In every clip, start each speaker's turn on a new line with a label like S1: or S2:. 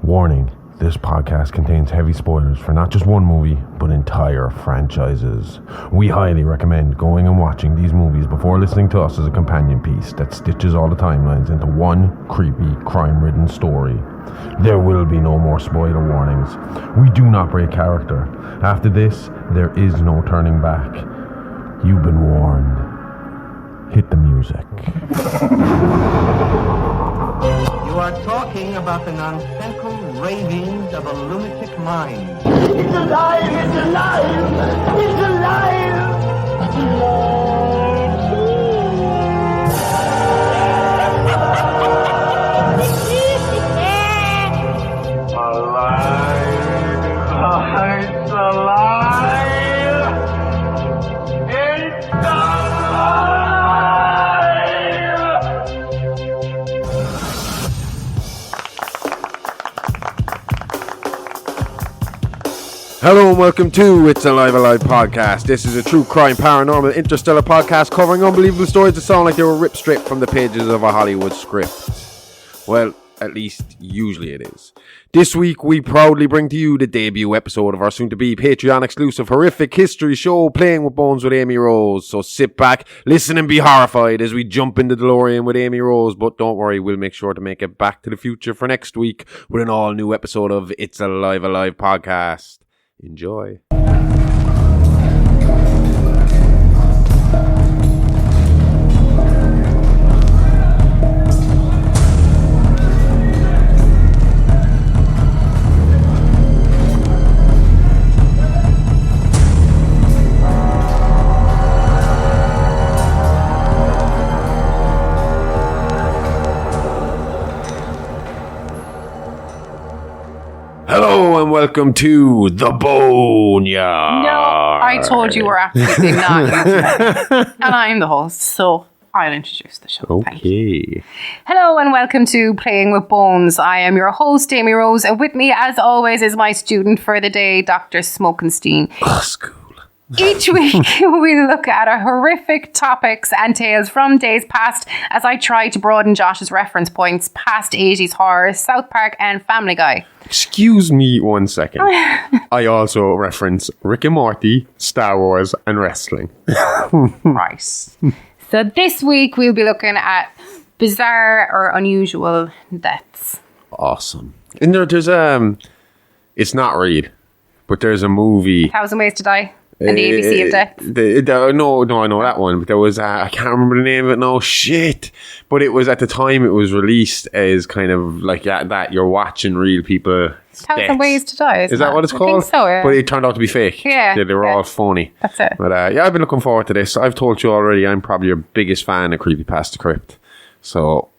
S1: Warning, this podcast contains heavy spoilers for not just one movie, but entire franchises. We highly recommend going and watching these movies before listening to us as a companion piece that stitches all the timelines into one creepy, crime-ridden story. There will be no more spoiler warnings. We do not break character. After this, there is no turning back. You've been warned. Hit the music.
S2: You are talking about the nonsensical ravings of a lunatic mind.
S3: It's alive! It's alive! It's alive!
S2: It's alive! It's
S4: Hello and welcome to It's Alive podcast. This is a true crime, paranormal, interstellar podcast covering unbelievable stories that sound like they were ripped straight from the pages of a Hollywood script. Well, at least usually it is. This week we proudly bring to you the debut episode of our soon-to-be Patreon exclusive horrific history show Playing with Bones with Aimee Rose. So sit back, listen and be horrified as we jump into the DeLorean with Aimee Rose. But don't worry, we'll make sure to make it back to the future for next week with an all-new episode of It's Alive podcast. Enjoy. Hello and welcome to The Boneyard.
S5: No, I told you we're absolutely not using that. And I'm the host, so I'll introduce the show. Thank you.
S4: Okay.
S5: Hello and welcome to Playing with Bones. I am your host, Aimee Rose, and with me, as always, is my student for the day, Dr. Smokenstein.
S4: Oh, school.
S5: Each week, we look at our horrific topics and tales from days past as I try to broaden Josh's reference points past 80s horror, South Park and Family Guy.
S4: Excuse me 1 second. I also reference Rick and Morty, Star Wars, and wrestling.
S5: Right. So this week, we'll be looking at bizarre or unusual deaths.
S4: Awesome. And there's it's not Reed, but there's a movie.
S5: 1,000 Ways to Die. And the ABC of Death.
S4: No, I know that one. But there was, I can't remember the name of it now. Shit. But it was, at the time, it was released as kind of like that you're watching real people.
S5: 1,000 Ways to Die.
S4: Is that what it's called?
S5: I think so, yeah.
S4: But it turned out to be fake.
S5: Yeah.
S4: They were all phony.
S5: That's it.
S4: But yeah, I've been looking forward to this. I've told you already, I'm probably your biggest fan of Creepypasta Crypt. So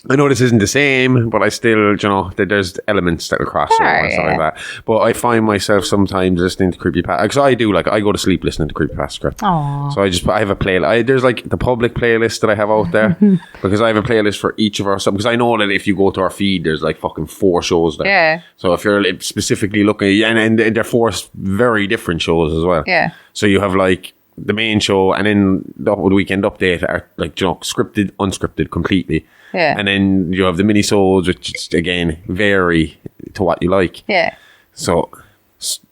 S4: I know this isn't the same, but I still, there's elements that will cross over and stuff like that. But I find myself sometimes listening to Creepypasta, because I go to sleep listening to Creepypasta Crypt.
S5: Aww.
S4: So I have a playlist. There's like the public playlist that I have out there, because I have a playlist for each of our stuff, because I know that if you go to our feed, there's like fucking 4 shows there.
S5: Yeah.
S4: So if you're specifically looking, and they're 4 very different shows as well.
S5: Yeah.
S4: So you have like the main show, and then the weekend update are like, scripted, unscripted completely.
S5: Yeah.
S4: And then you have the mini-sodes, which again vary to what you like.
S5: Yeah.
S4: So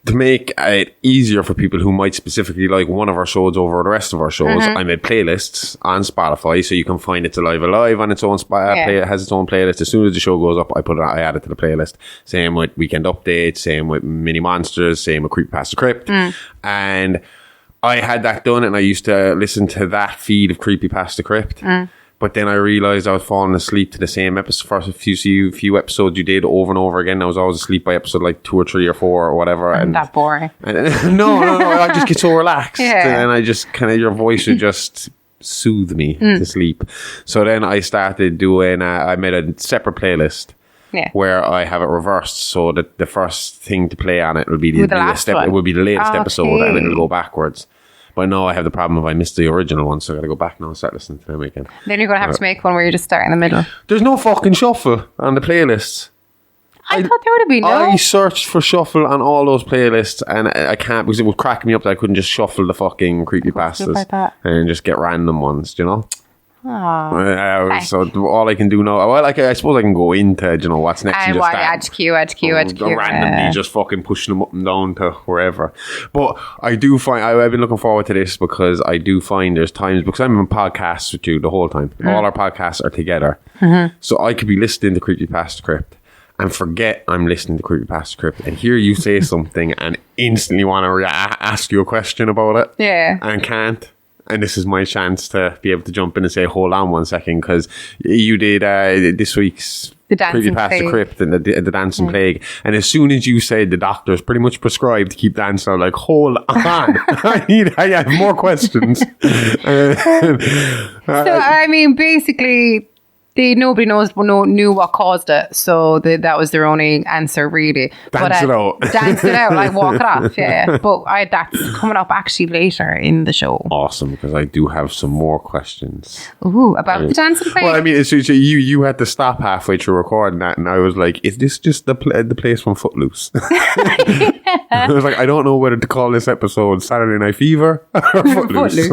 S4: to make it easier for people who might specifically like one of our shows over the rest of our shows, I made playlists on Spotify, so you can find It's Alive on its own it has its own playlist. As soon as the show goes up, I add it to the playlist. Same with Weekend Update, same with Mini Monsters, same with Creepypasta Crypt. And I had that done, and I used to listen to that feed of Creepypasta Crypt. But then I realised I was falling asleep to the same episode for a few episodes you did over and over again. I was always asleep by episode like 2 or 3 or 4 or whatever.
S5: And that boring.
S4: No, I just get so relaxed.
S5: Yeah.
S4: And I just kind of, your voice would just soothe me to sleep. So then I started doing, I made a separate playlist.
S5: Yeah.
S4: Where I have it reversed, so that the first thing to play on it will be the latest
S5: one.
S4: It will be the latest episode, and
S5: Okay.
S4: it'll go backwards. But no, I have the problem of I missed the original one, so I got to go back now and start listening to them again.
S5: Then you're going to have to make one where you just start in the middle.
S4: There's no fucking shuffle on the playlists.
S5: I thought there would have been, no?
S4: I searched for shuffle on all those playlists, and I can't, because it would crack me up that I couldn't just shuffle the fucking creepypastas
S5: like that.
S4: and just get random ones, you know? So all I can do now, well, I suppose I can go into, what's next.
S5: And add to queue.
S4: Randomly just fucking pushing them up and down to wherever. But I do find, I've been looking forward to this because I do find there's times, because I'm in podcasts with you the whole time. All our podcasts are together. So I could be listening to Creepypasta Crypt and forget I'm listening to Creepypasta Crypt and hear you say something and instantly want to ask you a question about it.
S5: Yeah.
S4: And can't. And this is my chance to be able to jump in and say, hold on 1 second, because you did this week's Creepypasta Crypt and the Dancing Plague. And as soon as you said the doctor's pretty much prescribed to keep dancing, I'm like, hold on. I have more questions.
S5: Basically, nobody knew what caused it, so that was their only answer, really.
S4: Dance it out.
S5: Dance it out, like walk it off, yeah. But that's coming up actually later in the show.
S4: Awesome, because I do have some more questions.
S5: Ooh, about the Dancing Plague?
S4: Well, so you had to stop halfway through recording that, and I was like, is this just the place from Footloose? I was like, I don't know whether to call this episode Saturday Night Fever or Footloose.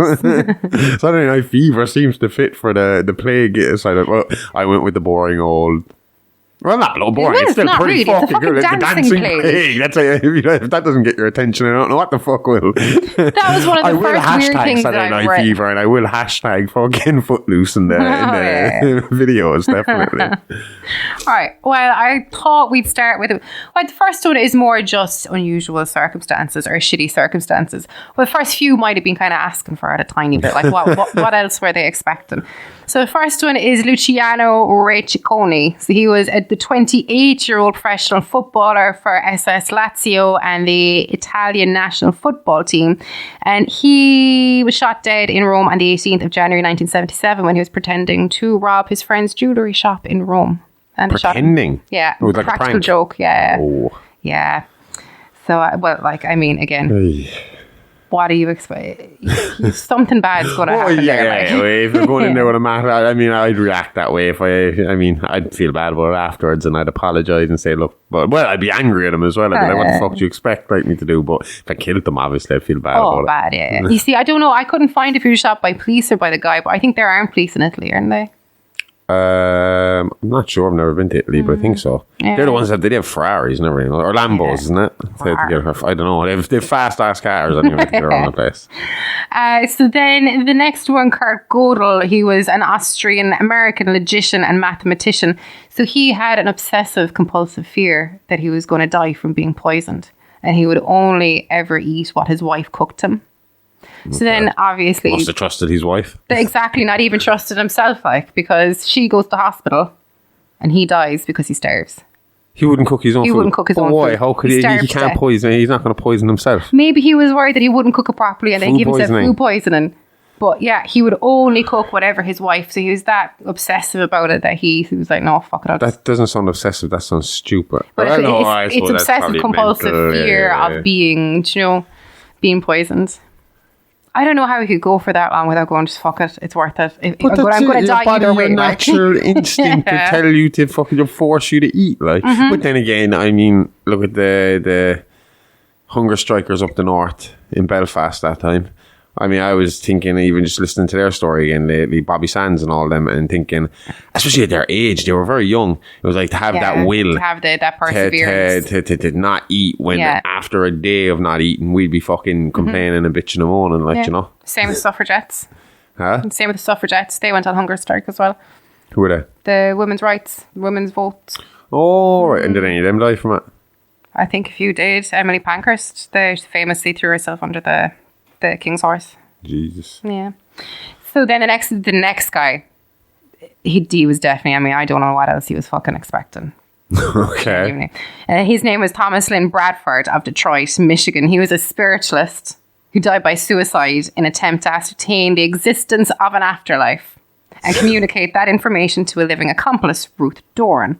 S4: Saturday Night Fever seems to fit for the plague. So I went with the boring old. Well, not a little boring. It's still pretty
S5: really.
S4: fucking good.
S5: It's the Dancing Plague.
S4: That's if that doesn't get your attention, I don't know what the fuck will.
S5: That was one of the first weird things that I
S4: Saturday Night
S5: read.
S4: Fever, and I will hashtag fucking Footloose in the videos, definitely.
S5: All right. Well, I thought we'd start with the first one is more just unusual circumstances or shitty circumstances. Well, the first few might have been kind of asking for it a tiny bit. Like, what else were they expecting? So the first one is Luciano Reciconi. So he was the 28-year-old professional footballer for SS Lazio and the Italian national football team. And he was shot dead in Rome on the 18th of January 1977 when he was pretending to rob his friend's jewellery shop in Rome. And
S4: pretending?
S5: Yeah.
S4: It was like
S5: practical
S4: a prank.
S5: joke, yeah.
S4: Oh.
S5: Yeah. So, again... What do you expect? Something bad's going to happen there.
S4: If you're going in there with a matter, I'd react that way. I'd feel bad about it afterwards, and I'd apologise and say, look, I'd be angry at him as well. I'd be like, what the fuck do you expect me to do? But if I killed them, obviously, I'd feel bad about it.
S5: Bad, yeah. You see, I don't know. I couldn't find if he was shot by police or by the guy, but I think there aren't police in Italy, aren't they?
S4: I'm not sure. I've never been to Italy, but I think so. Yeah. They're the ones that they have Ferraris and everything, or Lambos, isn't it? I don't know. They've fast ass cars and everything to get around the place.
S5: So then the next one, Kurt Gödel, he was an Austrian American logician and mathematician. So he had an obsessive compulsive fear that he was going to die from being poisoned, and he would only ever eat what his wife cooked him. So then, obviously...
S4: Must have trusted his wife.
S5: Exactly, not even trusted himself, because she goes to hospital and he dies because he starves.
S4: He wouldn't cook his own food?
S5: He wouldn't cook his own
S4: why?
S5: food.
S4: How could he can't poison it? He's not going to poison himself.
S5: Maybe he was worried that he wouldn't cook it properly and then give himself food poisoning. But yeah, he would only cook whatever his wife... So he was that obsessive about it that he was like, no, fuck it.
S4: That doesn't sound obsessive. That sounds stupid.
S5: But it's obsessive compulsive fear of being, being poisoned. I don't know how we could go for that long without going, just fuck it, it's worth it. But I'm going to die either way.
S4: Your natural instinct to tell you to fucking force you to eat, like. But then again, look at the hunger strikers up the north in Belfast that time. I was thinking, even just listening to their story again lately, Bobby Sands and all them, and thinking, especially at their age, they were very young. It was like to have that will,
S5: to have that perseverance,
S4: to not eat when after a day of not eating, we'd be fucking complaining and bitching and moaning,
S5: Same with suffragettes.
S4: Huh?
S5: Same with the suffragettes. They went on hunger strike as well.
S4: Who were they?
S5: The women's rights, women's vote.
S4: Oh, right. And did any of them die from it?
S5: I think a few did. Emily Pankhurst, they famously threw herself under the King's horse.
S4: Jesus.
S5: Yeah. So then the next guy, he was definitely, I don't know what else he was fucking expecting.
S4: Okay.
S5: His name was Thomas Lynn Bradford of Detroit, Michigan. He was a spiritualist who died by suicide in an attempt to ascertain the existence of an afterlife and communicate that information to a living accomplice, Ruth Doran.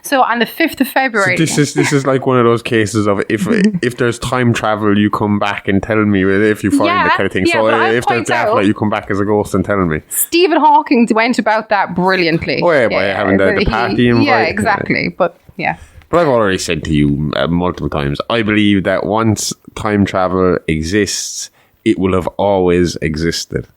S5: So on the 5th of February...
S4: So this is like one of those cases of if there's time travel, you come back and tell me if you find the kind of thing. So if there's the afterlife, you come back as a ghost and tell me.
S5: Stephen Hawking went about that brilliantly.
S4: Oh yeah, by having the party invite.
S5: Yeah, exactly. But yeah.
S4: But I've already said to you multiple times, I believe that once time travel exists, it will have always existed.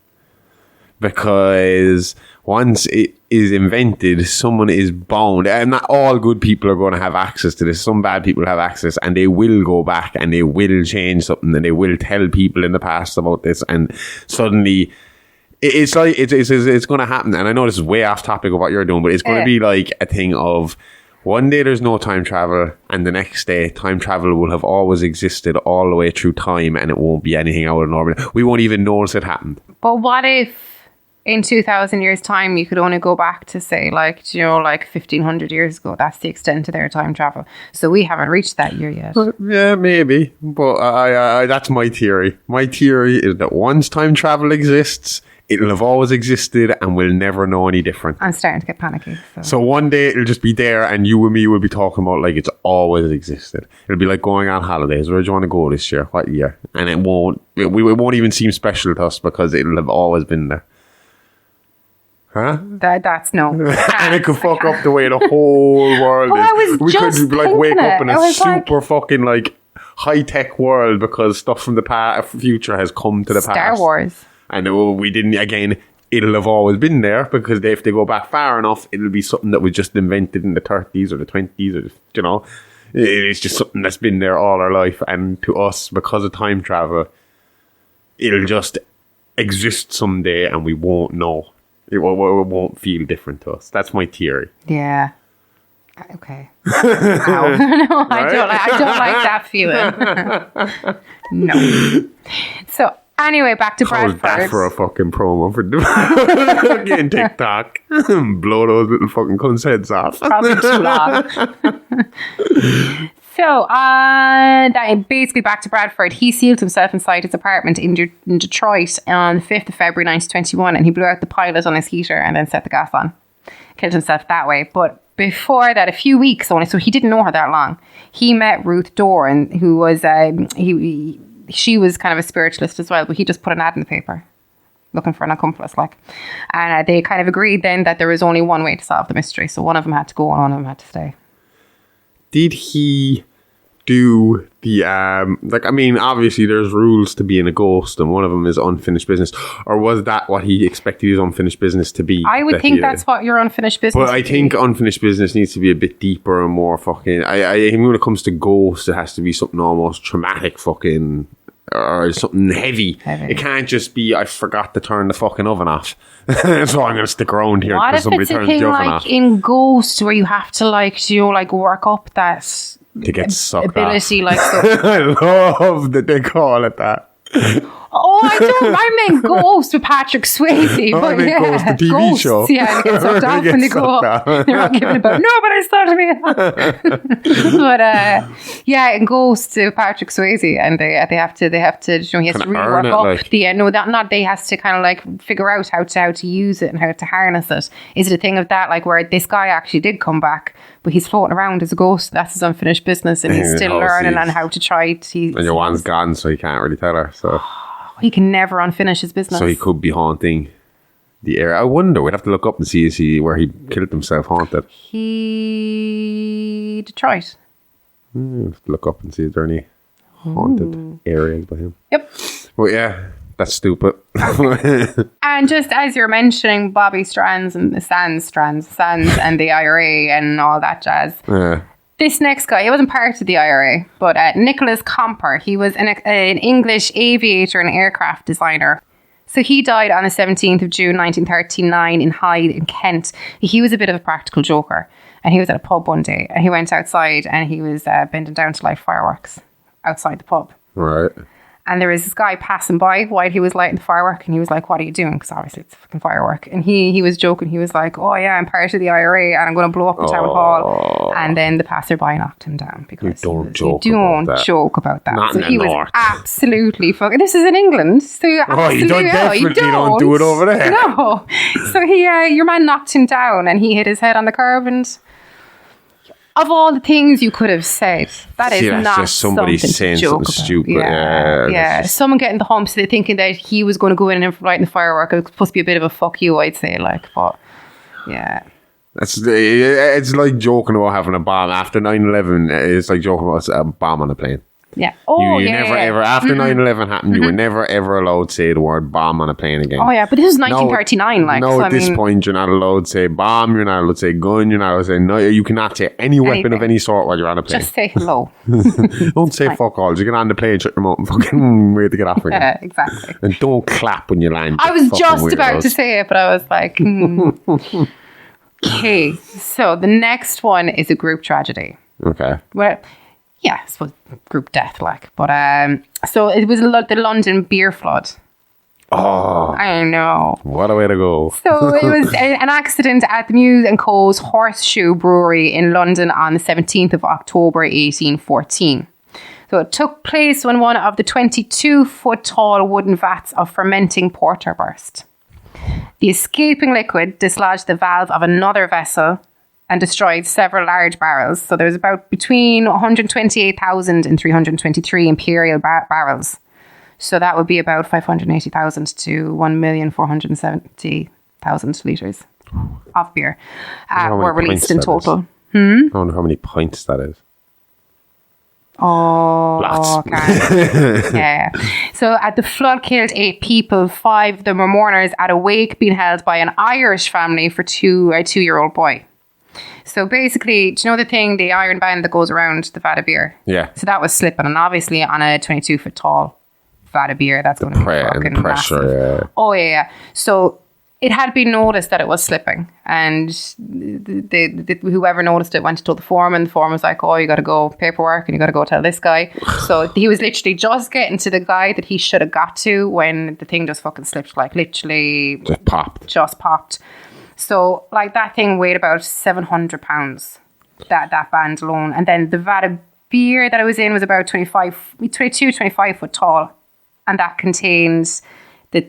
S4: because once it is invented, someone is bound, and not all good people are going to have access to this. Some bad people have access, and they will go back and they will change something, and they will tell people in the past about this, and suddenly it's like it's going to happen. And I know this is way off topic of what you're doing, but it's going to be like a thing of one day there's no time travel, and the next day time travel will have always existed all the way through time, and it won't be anything out of normal. We won't even notice it happened.
S5: But what if in 2,000 years' time you could only go back to, say, like 1,500 years ago? That's the extent of their time travel. So we haven't reached that year yet.
S4: Yeah, maybe. But I that's my theory. My theory is that once time travel exists, it'll have always existed, and we'll never know any different.
S5: I'm starting to get panicky.
S4: So one day it'll just be there, and you and me will be talking about like it's always existed. It'll be like going on holidays. Where do you want to go this year? What year? And it won't even seem special to us because it'll have always been there. Huh?
S5: That's no.
S4: And it could fuck up the way the whole world is. We could like wake up in a super fucking like high-tech world because stuff from the future has come to the past.
S5: Star Wars.
S4: And we didn't, again, it'll have always been there because if they go back far enough, it'll be something that was just invented in the 30s or the 20s, or, it's just something that's been there all our life. And to us, because of time travel, it'll just exist someday and we won't know. It won't feel different to us. That's my theory.
S5: Yeah. Okay. Ow. No,
S4: Right?
S5: I don't like that feeling. No. So anyway, back to Bradford.
S4: That for a fucking promo for getting TikTok. Blow those little fucking cunts' heads off.
S5: Probably too long. So, basically back to Bradford, he sealed himself inside his apartment in Detroit on the 5th of February 1921, and he blew out the pilot on his heater and then set the gas on. Killed himself that way. But before that, a few weeks only, so he didn't know her that long, he met Ruth Doran, who was, she was kind of a spiritualist as well, but he just put an ad in the paper looking for an accomplice, like. And they kind of agreed then that there was only one way to solve the mystery, so one of them had to go and one of them had to stay.
S4: Did he do the obviously there's rules to being a ghost, and one of them is unfinished business, or was that what he expected his unfinished business to be?
S5: I would think that's what your unfinished business
S4: but I think unfinished business needs to be a bit deeper and more fucking I think when it comes to ghosts, it has to be something almost traumatic fucking, or something heavy. It can't just be I forgot to turn the fucking oven off. So I'm going to stick around here because somebody turns the oven off.
S5: In Ghost where you have to work up that
S4: to get sucked
S5: ability
S4: off. I love that they call it that.
S5: I meant Ghost with Patrick Swayze. But
S4: I meant Ghost, the TV show.
S5: Yeah, they get sucked off when they go up. They're not giving about, no, but I started me. But in Ghost to Patrick Swayze, and they have to he has to really work up like. They has to kind of like figure out how to use it and how to harness it. Is it a thing of that, like where this guy actually did come back, but he's floating around as a ghost? That's his unfinished business, and he's still learning on how to try to.
S4: And your one's gone, so you can't really tell her. So
S5: he can never unfinish his business.
S4: So he could be haunting the area. I wonder. We'd have to look up and see where he killed himself haunted.
S5: Detroit.
S4: Have to look up and see if there are any haunted areas by him.
S5: Yep.
S4: Well, yeah, that's stupid.
S5: And just as you're mentioning Bobby Sands and the IRA and all that jazz.
S4: Yeah.
S5: This next guy, he wasn't part of the IRA, but Nicholas Comper, he was an English aviator and aircraft designer. So he died on the 17th of June 1939 in Hyde in Kent. He was a bit of a practical joker, and he was at a pub one day, and he went outside and he was bending down to light fireworks outside the pub.
S4: Right.
S5: And there was this guy passing by while he was lighting the firework, and he was like, what are you doing? Because obviously it's a fucking firework. And he was joking. He was like, oh yeah, I'm part of the IRA and I'm going to blow up the town hall. And then the passerby knocked him down because you don't joke about that.
S4: Not
S5: so
S4: in
S5: he
S4: the
S5: was
S4: north.
S5: Absolutely fucking. This is in England, so you
S4: definitely don't do it over there.
S5: No. So your man knocked him down and he hit his head on the curb, and of all the things you could have said, that's not
S4: just somebody saying something stupid.
S5: Yeah. Someone getting the humps, they're thinking that he was going to go in and light the firework. It was supposed to be a bit of a fuck you, I'd say. But yeah.
S4: It's like joking about having a bomb. After 9/11, it's like joking about a bomb on a plane.
S5: Yeah. Oh,
S4: you
S5: yeah.
S4: never ever, after 9/11 happened, you were never ever allowed to say the word bomb on a plane again.
S5: Oh, yeah, but this is 1939.
S4: At this point, you're not allowed to say bomb, you're not allowed to say gun, you're not allowed to say no, you cannot say any weapon of any sort while you're on a plane.
S5: Just say hello.
S4: Don't say fuck all. Just get on the plane, shut your mouth and fucking wait to get off again.
S5: Yeah, exactly.
S4: And don't clap when you land.
S5: I was just about to say it, but I was like, Okay, so the next one is a group tragedy.
S4: Okay.
S5: Well, yeah, I suppose group death, like. But so it was the London beer flood.
S4: Oh,
S5: I know.
S4: what a way to go.
S5: So it was an accident at the Muse and Co.'s Horseshoe Brewery in London on the 17th of October 1814. So it took place when one of the 22-foot tall wooden vats of fermenting porter burst. The escaping liquid dislodged the valve of another vessel and destroyed several large barrels. So there was about between 128,000 and 323 imperial barrels. So that would be about 580,000 to 1,470,000 litres of beer were released in total.
S4: I wonder how many pints that is.
S5: Oh,
S4: lots.
S5: Okay. Yeah. So the flood killed 8 people. 5 of them were mourners at a wake being held by an Irish family for a 2-year-old boy. So basically, do you know the iron band that goes around the vat of beer?
S4: Yeah.
S5: So that was slipping, and obviously on a 22-foot tall vat of beer, that's going to be fucking
S4: pressure.
S5: massive.
S4: Yeah.
S5: Oh yeah. So it had been noticed that it was slipping, and whoever noticed it went to tell the foreman. The foreman was like, "Oh, you got to go paperwork, and you got to go tell this guy." So he was literally just getting to the guy that he should have got to when the thing just fucking slipped, like literally just popped. So like that thing weighed about 700 pounds. That band alone, and then the vat of beer that it was in was about 25 foot tall, and that contains the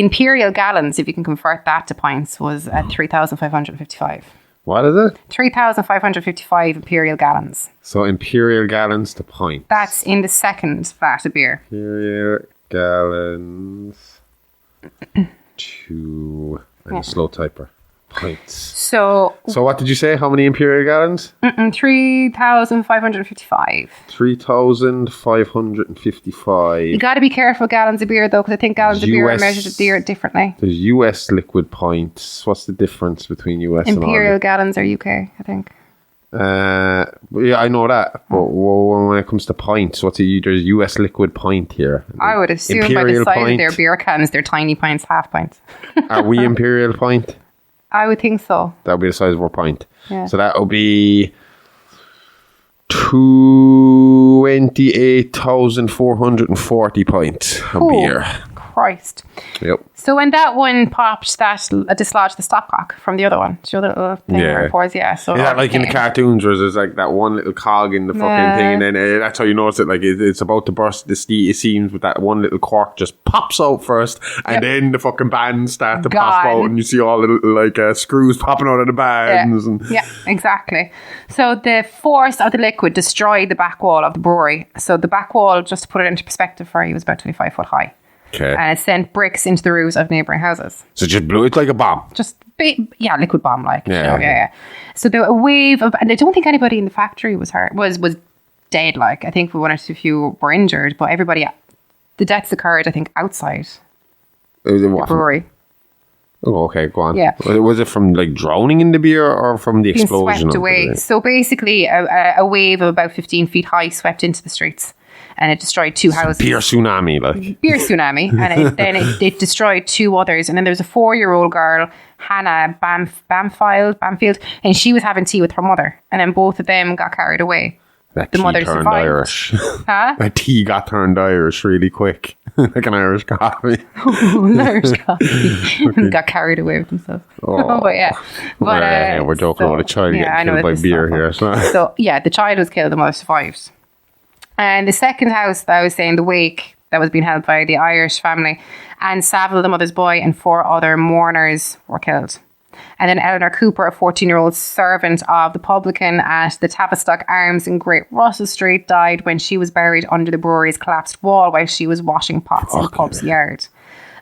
S5: imperial gallons, if you can convert that to pints, was at 3,555.
S4: What is it?
S5: 3,555 imperial gallons.
S4: So imperial gallons to pint.
S5: That's in the second vat of beer.
S4: Imperial gallons to a slow typer. Pints.
S5: So
S4: what did you say? How many imperial gallons?
S5: 3,555.
S4: 3,555.
S5: You got to be careful gallons of beer, though, because I think gallons of beer are measured differently.
S4: There's US liquid pints. What's the difference between US and
S5: Imperial gallons are UK, I think.
S4: Yeah, I know that. But when it comes to pints, there's US liquid pint here.
S5: I would assume
S4: imperial
S5: by the size
S4: pint.
S5: of their beer cans, they're tiny pints, half pints.
S4: Are we imperial pint?
S5: I would think so.
S4: That would be the size of our pint.
S5: Yeah.
S4: So that would be 28,440 pints of beer.
S5: Christ.
S4: Yep.
S5: So when that one popped, that dislodged the stopcock from the other one. Do you know the little thing where it pours? Yeah. So
S4: is that like in the cartoons where there's like that one little cog in the fucking thing, and then that's how you notice it, like it's about to burst. It seems with that one little cork just pops out first, and then the fucking bands start to pop out, and you see all the little screws popping out of the bands.
S5: Yeah, exactly. So the force of the liquid destroyed the back wall of the brewery. So the back wall, just to put it into perspective for you, was about 25 foot high.
S4: Okay.
S5: And it sent bricks into the roofs of neighbouring houses.
S4: So it just blew it like a bomb.
S5: Liquid bomb, like.
S4: Yeah.
S5: Yeah. So there was a wave of, and I don't think anybody in the factory was hurt, was dead. Like I think one or two few were injured, but everybody, the deaths occurred, I think, outside the brewery.
S4: Oh, okay, go on.
S5: Yeah.
S4: Was it from like drowning in the beer or from the explosion?
S5: Swept away. So basically, a wave of about 15 feet high swept into the streets. And it destroyed 2 houses.
S4: Beer tsunami, like.
S5: Beer tsunami. And then it destroyed 2 others. And then there's a 4-year-old girl, Hannah Bamfield, and she was having tea with her mother. And then both of them got carried away.
S4: That
S5: the mother
S4: turned
S5: survived.
S4: Irish.
S5: Huh?
S4: That tea got turned Irish really quick. Like an Irish coffee.
S5: An Irish coffee. Got carried away with themselves.
S4: Oh.
S5: But yeah. But,
S4: we're joking about a child getting killed by beer here.
S5: So yeah, the child was killed, the mother survived. And the second house that I was saying, the wake that was being held by the Irish family, and Saville, the mother's boy, and 4 other mourners were killed. And then Eleanor Cooper, a 14-year-old servant of the publican at the Tavistock Arms in Great Russell Street, died when she was buried under the brewery's collapsed wall while she was washing pots in the pub's yard.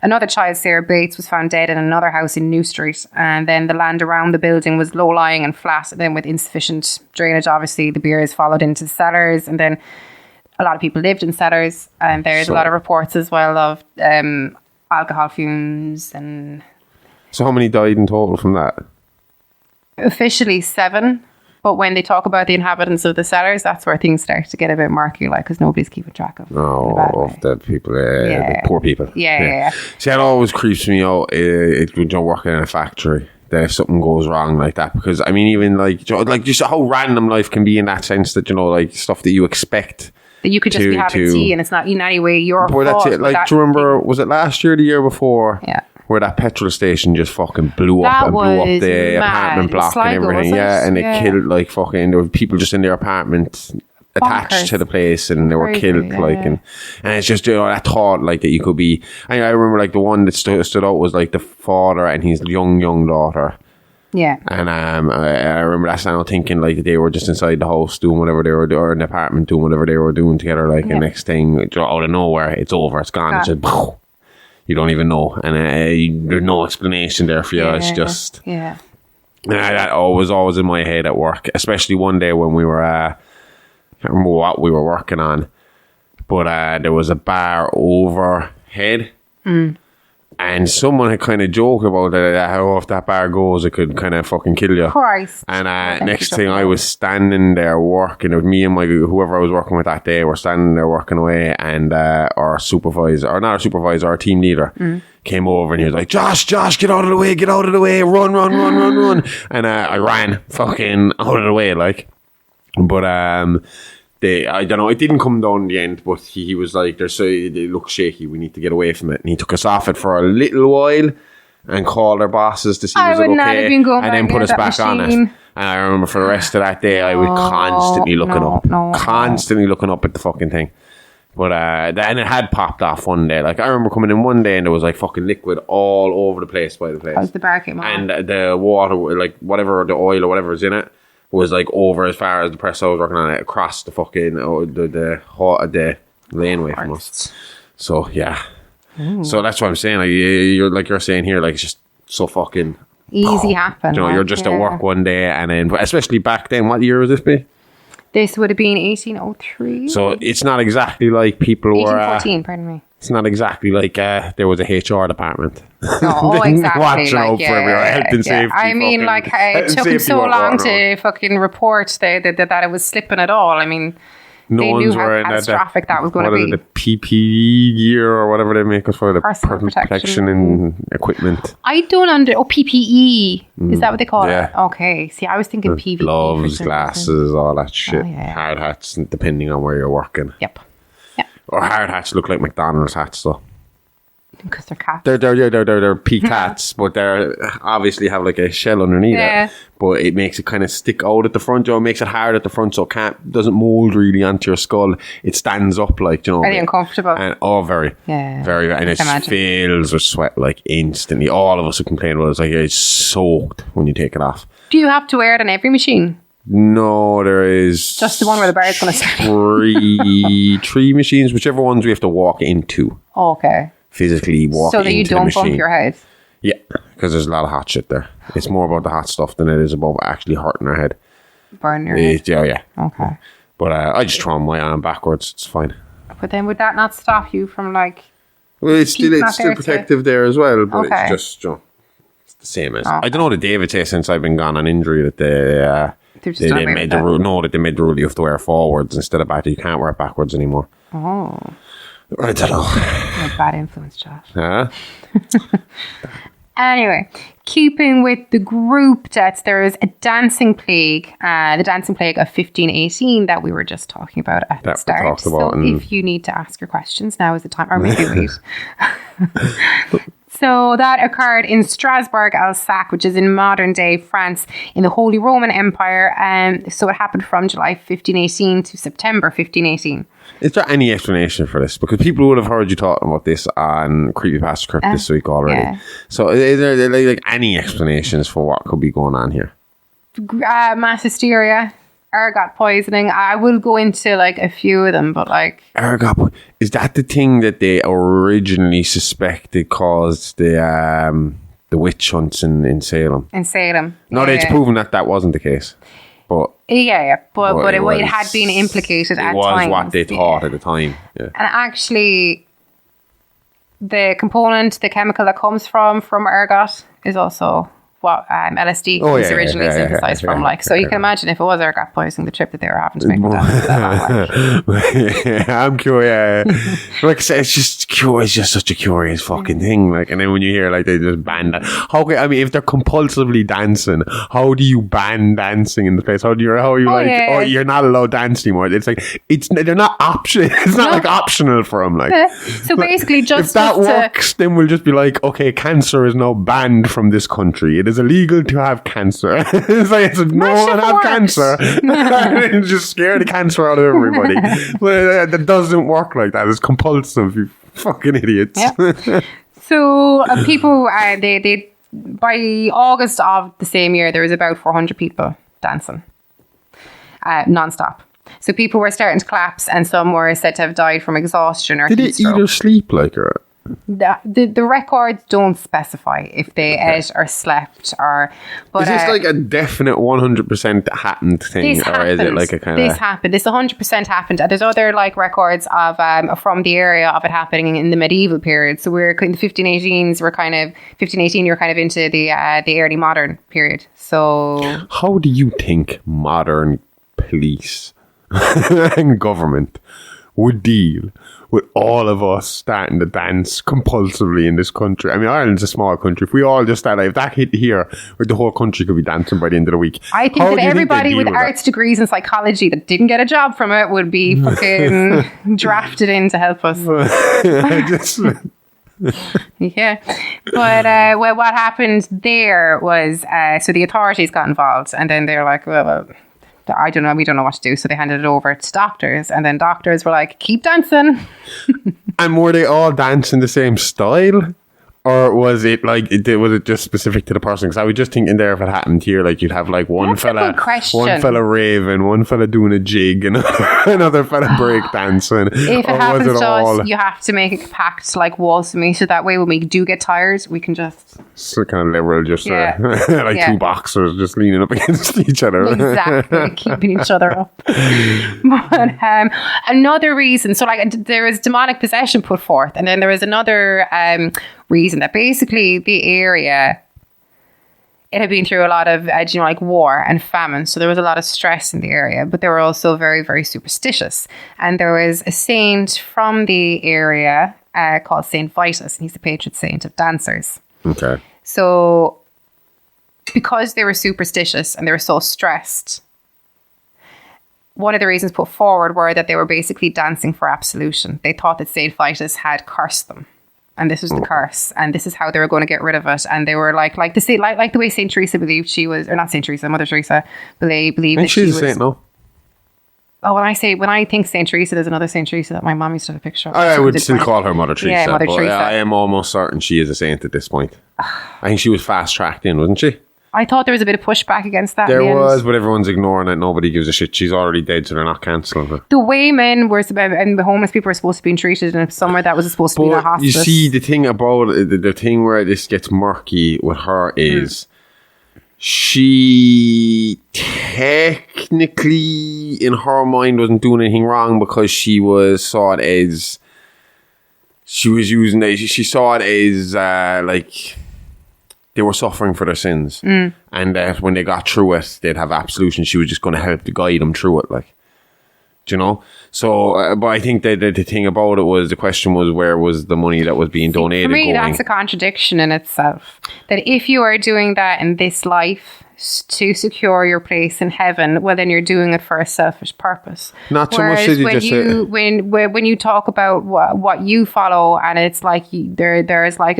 S5: Another child, Sarah Bates, was found dead in another house in New Street. And then the land around the building was low-lying and flat. And then with insufficient drainage, obviously, the beers followed into the cellars. And then a lot of people lived in cellars, and there's a lot of reports as well of alcohol fumes. And
S4: So how many died in total from that?
S5: officially 7. But when they talk about the inhabitants of the cellars, that's where things start to get a bit murky, like, because nobody's keeping track of.
S4: Of the people, the poor people.
S5: Yeah.
S4: See, that always creeps me out. When you're working in a factory, that if something goes wrong like that, because I mean, even like just how random life can be in that sense that, you know, like stuff that you expect.
S5: That you could just be having tea, and it's not in any way your fault.
S4: That's it. Like, do you remember? Was it last year, or the year before?
S5: Yeah.
S4: Where that petrol station just fucking blew up and blew up the apartment block and everything. Yeah, and it killed like fucking. There were people just in their apartment attached to the place, and they were killed. And it's just, you know, that thought like that you could be. I remember like the one that stood out was like the father and his young daughter.
S5: Yeah.
S4: And I remember that sound thinking like they were just inside the house doing whatever they were doing, or in the apartment doing whatever they were doing together. Like the next thing, out of nowhere, it's over, it's gone. It's just, you don't even know, and there's no explanation there for you. It's just that was always in my head at work, especially one day when we were I can't remember what we were working on, but there was a bar overhead, and someone had kind of joked about how if that bar goes, it could kind of fucking kill you.
S5: Christ.
S4: And next thing, I was standing there working. It was me and whoever I was working with that day were standing there working away, and our supervisor, or not our supervisor, our team leader, came over and he was like, Josh, get out of the way, run. And I ran fucking out of the way, like. But I don't know, it didn't come down in the end, but he was like, it looks shaky, we need to get away from it. And he took us off it for a little while and called our bosses to see was it okay, and then put us back on it. And I remember for the rest of that day, I was constantly looking up at the fucking thing. But then it had popped off one day. Like, I remember coming in one day and there was like fucking liquid all over the place by the place.
S5: As the bar came on.
S4: And the water, like whatever, the oil or whatever is in it, was like over as far as the press I was working on it, across the fucking the laneway from us. So yeah. So that's what I'm saying. Like you're saying here, like, it's just so fucking
S5: easy happen.
S4: You know, you're just at work one day, and then, especially back then, what year was this be?
S5: This would have been 1803.
S4: So it's not exactly like people were
S5: 1814, pardon me.
S4: It's not exactly like there was a HR department.
S5: No, exactly.
S4: Watching out for everyone, health and safety.
S5: I mean, like, it took them so long to fucking report that it was slipping at all. I mean, they knew how catastrophic that was going to be.
S4: The PPE gear or whatever they make us for, the personal protection and equipment.
S5: I don't PPE. Is that what they call it? Okay. See, I was thinking PPE.
S4: Gloves, glasses, all that shit. Hard hats, depending on where you're working.
S5: Yep.
S4: Or hard hats look like McDonald's hats, though.
S5: Because they're cats.
S4: They're peaked hats, but they obviously have like a shell underneath it. But it makes it kind of stick out at the front. It makes it hard at the front, so it doesn't mold really onto your skull. It stands up, like, you know.
S5: Very uncomfortable.
S4: And very, very, and it fills with sweat like instantly. All of us would complain about it. It's like it's soaked when you take it off.
S5: Do you have to wear it on every machine?
S4: No, there is
S5: just the one where the bar is going to start.
S4: three machines, whichever ones we have to walk into.
S5: Okay.
S4: Physically walk into the machine.
S5: So that you don't bump your head.
S4: Yeah, because there's a lot of hot shit there. It's more about the hot stuff than it is about actually hurting our head.
S5: Burn your head?
S4: Yeah.
S5: Okay.
S4: But I just throw my arm backwards. It's fine.
S5: But then would that not stop you from, like...
S4: Well, it's still protective there as well, but it's just, it's the same as... I don't know the David say since I've been gone on injury that they made the rule. No, that they made the rule you have to wear forwards instead of backwards. You can't wear it backwards anymore.
S5: Oh.
S4: I don't know.
S5: You're a bad influence, Josh.
S4: Huh?
S5: Anyway, keeping with the group deaths, there is a dancing plague, the dancing plague of 1518 that we were just talking about at the start. So if you need to ask your questions, now is the time, or maybe wait. So that occurred in Strasbourg, Alsace, which is in modern day France in the Holy Roman Empire. So it happened from July 1518 to September 1518.
S4: Is there any explanation for this? Because people would have heard you talking about this on Creepypasta Crypt this week already. Yeah. So is there like any explanations for what could be going on here?
S5: Mass hysteria, ergot poisoning. I will go into like a few of them, but like...
S4: Ergot, is that the thing that they originally suspected caused the witch hunts in Salem?
S5: In Salem.
S4: No, it's proven that wasn't the case. but
S5: but it
S4: was-
S5: had been implicated at
S4: it was
S5: times.
S4: what they thought at the time. Yeah.
S5: And actually, the chemical that comes from ergot is also what LSD was originally synthesized from. So you can imagine if it was ergot poisoning, the trip that they were having to make with that.
S4: I'm curious. Like I said, it's just such a curious fucking thing. Like, and then when you hear like they just ban that, if they're compulsively dancing, how do you ban dancing in the place? Oh, you're not allowed to dance anymore. It's like they're not option. It's not like optional for them. Like,
S5: so basically, just
S4: if that works, then we'll just be like, okay, cancer is now banned from this country. It is illegal to have cancer. It's like no one have cancer. Just scare the cancer out of everybody. But that doesn't work like that. It's compulsive. You fucking idiots.
S5: Yeah. So people, they by August of the same year, there was about 400 people dancing non-stop. So people were starting to collapse, and some were said to have died from exhaustion or
S4: Did
S5: heat
S4: it
S5: stroke.
S4: eat or sleep like her?
S5: The records don't specify if they ate or slept or. But,
S4: is this like a definite 100% happened thing, or is it like a kind of?
S5: This happened. This 100% happened. There's other like records of from the area of it happening in the medieval period. So we're in the 1518s. We're kind of 1518. You're kind of into the early modern period. So
S4: how do you think modern police and government would deal with all of us starting to dance compulsively in this country? I mean, Ireland's a small country. If we all just started, if that hit here, the whole country could be dancing by the end of the week.
S5: I think that everybody with arts degrees in psychology that didn't get a job from it would be fucking drafted in to help us. Yeah. But what happened there was, so the authorities got involved, and then they're like, well, I don't know, we don't know what to do. So they handed it over to doctors, and then doctors were like, keep dancing.
S4: And were they all dancing the same style? Or was it like, was it just specific to the person? Because I was just thinking there, if it happened here, like you'd have like one fella raving, one fella doing a jig, and another fella break dancing.
S5: If it happens to us, you have to make a pact like waltz with me, so that way when we do get tired, we can just...
S4: So kind of liberal, just two boxers just leaning up against each other.
S5: Exactly, keeping each other up. But another reason, so like there was demonic possession put forth, and then there was another reason that basically the area, it had been through a lot of like war and famine, so there was a lot of stress in the area, but they were also very, very superstitious. And there was a saint from the area called Saint Vitus, and he's the patron saint of dancers.
S4: Okay.
S5: So because they were superstitious and they were so stressed, one of the reasons put forward were that they were basically dancing for absolution. They thought that Saint Vitus had cursed them, and this was the curse, and this is how they were going to get rid of it. And they were like the way Saint Teresa believed she was, or not Saint Teresa, Mother Teresa believed that she was.
S4: She's a saint, no?
S5: Oh, when I think Saint Teresa, there's another Saint Teresa that my mom used to have a picture of.
S4: I would still call her Mother Teresa.
S5: Yeah, Mother Teresa.
S4: I am almost certain she is a saint at this point. I think she was fast tracked in, wasn't she?
S5: I thought there was a bit of pushback against that.
S4: There was, but everyone's ignoring it. Nobody gives a shit. She's already dead, so they're not cancelling her.
S5: The way men were, and the homeless people were supposed to be treated in somewhere that was supposed to be in a hospice.
S4: You see, the thing about the thing where this gets murky with her is she technically, in her mind, wasn't doing anything wrong because she was saw it as she saw it as like they were suffering for their sins, and that when they got through it, they'd have absolution. She was just going to help to guide them through it, like. Do you know? So, but I think that the thing about it was, the question was, where was the money that was being donated
S5: For me,
S4: going?
S5: that's a contradiction in itself. That if you are doing that in this life to secure your place in heaven, well, then you're doing it for a selfish purpose.
S4: Not so much as you just say.
S5: When you talk about what you follow, and it's like there's like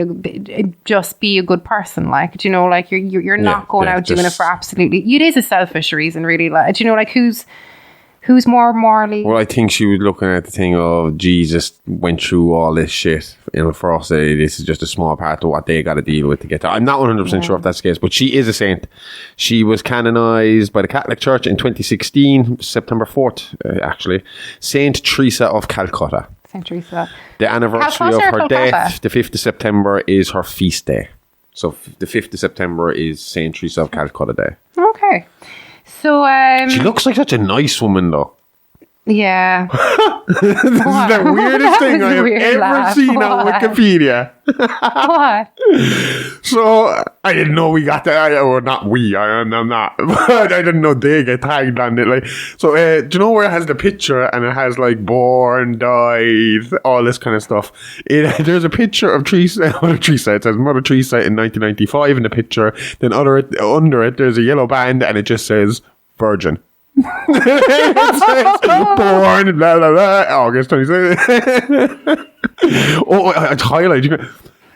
S5: just be a good person, like, do you know, like you're not going out doing it for absolutely. It is a selfish reason, really. Like, do you know, like who's more morally?
S4: Well, I think she was looking at the thing of Jesus went through all this shit. You know, for us, this is just a small part of what they got to deal with to get there. I'm not 100% sure if that's the case, but she is a saint. She was canonized by the Catholic Church in 2016, September 4th, actually. Saint Teresa of Calcutta.
S5: Saint Teresa.
S4: The anniversary of her death, the 5th of September, is her feast day. So the 5th of September is Saint Teresa of Calcutta Day.
S5: Okay. So,
S4: She looks like such a nice woman, though.
S5: yeah.
S4: This is the weirdest thing I have ever seen on Wikipedia.
S5: What?
S4: So, I didn't know we got that. Or not we, I'm not. But I didn't know they get tagged on it. Like, so, do you know where it has the picture and it has like born, died, all this kind of stuff? There's a picture of Mother Teresa. It says Mother Teresa in 1995 in the picture. Then under it, there's a yellow band and it just says Virgin. It says born, blah, blah, blah, August 26th. Oh, it's highlighted.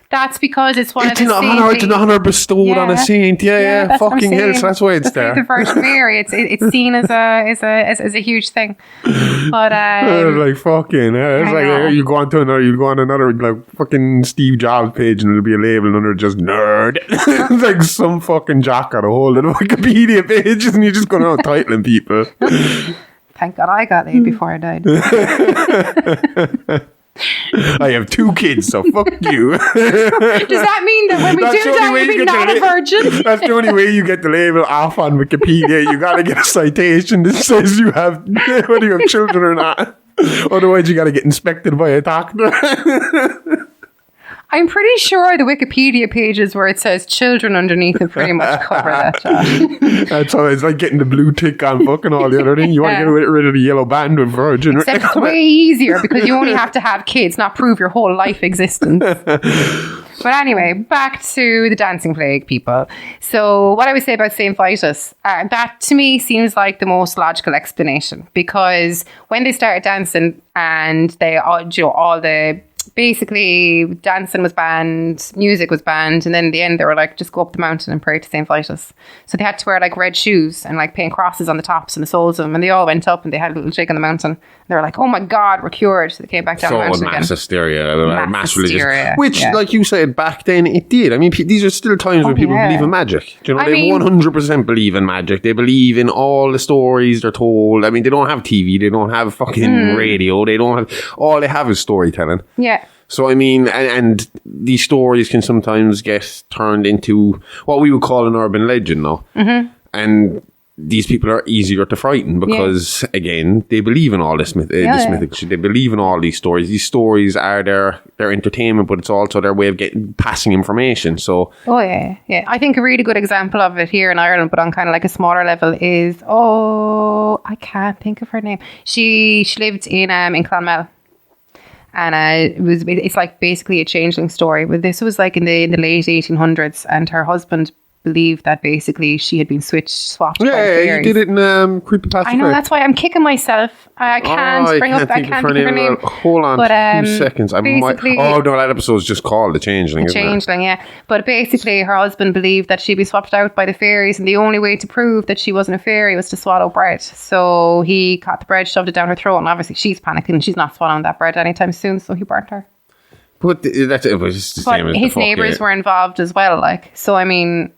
S5: That's because it's one
S4: It's
S5: of
S4: an
S5: the
S4: honor. It's an honor bestowed on a saint. Yeah.
S5: that's what I'm
S4: Fucking hell.
S5: saying.
S4: So that's why it's there.
S5: The Virgin Mary. It's seen as a huge thing. But
S4: It's like fucking hell. It's
S5: I
S4: like
S5: know.
S4: you go on another like fucking Steve Jobs page and it'll be a label under just nerd. It's like some fucking jack got a hold of the Wikipedia pages and you're just going out titling people.
S5: thank God I got laid before I died.
S4: I have 2 kids, so fuck you.
S5: Does that mean that when we
S4: That's
S5: do
S4: the only
S5: die,
S4: way
S5: we'll
S4: you
S5: be
S4: get
S5: not
S4: the
S5: a virgin?
S4: That's the only way you get the label off on Wikipedia. You gotta get a citation that says you have whether you have children or not. Otherwise, you gotta get inspected by a doctor.
S5: I'm pretty sure the Wikipedia pages where it says children underneath it pretty much cover that, Josh.
S4: That's how it's like getting the blue tick on fucking all the other thing. You want to get rid of the yellow band with Virgin.
S5: Except it's way easier because you only have to have kids, not prove your whole life existence. But anyway, back to the dancing plague, people. So what I would say about St. Vitus, that to me seems like the most logical explanation because when they started dancing and they all, all the basically dancing was banned, music was banned, and then in the end they were like, just go up the mountain and pray to St. Vitus. So they had to wear like red shoes and like paint crosses on the tops and the soles of them, and they all went up and they had a little shake on the mountain. They were like, oh my God, we're cured. So they came back down the mountain again.
S4: Mass hysteria, mass religious.
S5: hysteria,
S4: Which,
S5: yeah.
S4: like you said, back then it did. I mean, these are still times when people believe in magic. Do you know,
S5: I
S4: they
S5: mean-
S4: 100% believe in magic. They believe in all the stories they're told. I mean, they don't have TV. They don't have fucking radio. They don't have... All they have is storytelling.
S5: Yeah.
S4: So, I mean, and these stories can sometimes get turned into what we would call an urban legend, though. Mm-hmm. And these people are easier to frighten because, again, they believe in all this mythic shit. They believe in all these stories. These stories are their entertainment, but it's also their way of passing information. So,
S5: Oh, yeah. Yeah. I think a really good example of it here in Ireland, but on kind of like a smaller level is, I can't think of her name. She lived in Clonmel. And it's like basically a changeling story. But this was like in the late 1800s, and her husband believed that basically she had been swapped. by fairies.
S4: you did it in Creepypasta.
S5: I know, that's why I'm kicking myself. I can't think of her name.
S4: Hold on,
S5: But,
S4: 2 seconds.
S5: basically-
S4: no, that episode's just called The Changeling.
S5: The
S4: isn't it?
S5: changeling, yeah. But basically, her husband believed that she'd be swapped out by the fairies, and the only way to prove that she wasn't a fairy was to swallow bread. So he caught the bread, shoved it down her throat, and obviously she's panicking. She's not swallowing that bread anytime soon, so he burnt her.
S4: But it was just the same
S5: But
S4: as
S5: his
S4: the
S5: neighbours were involved as well, like. So, I mean,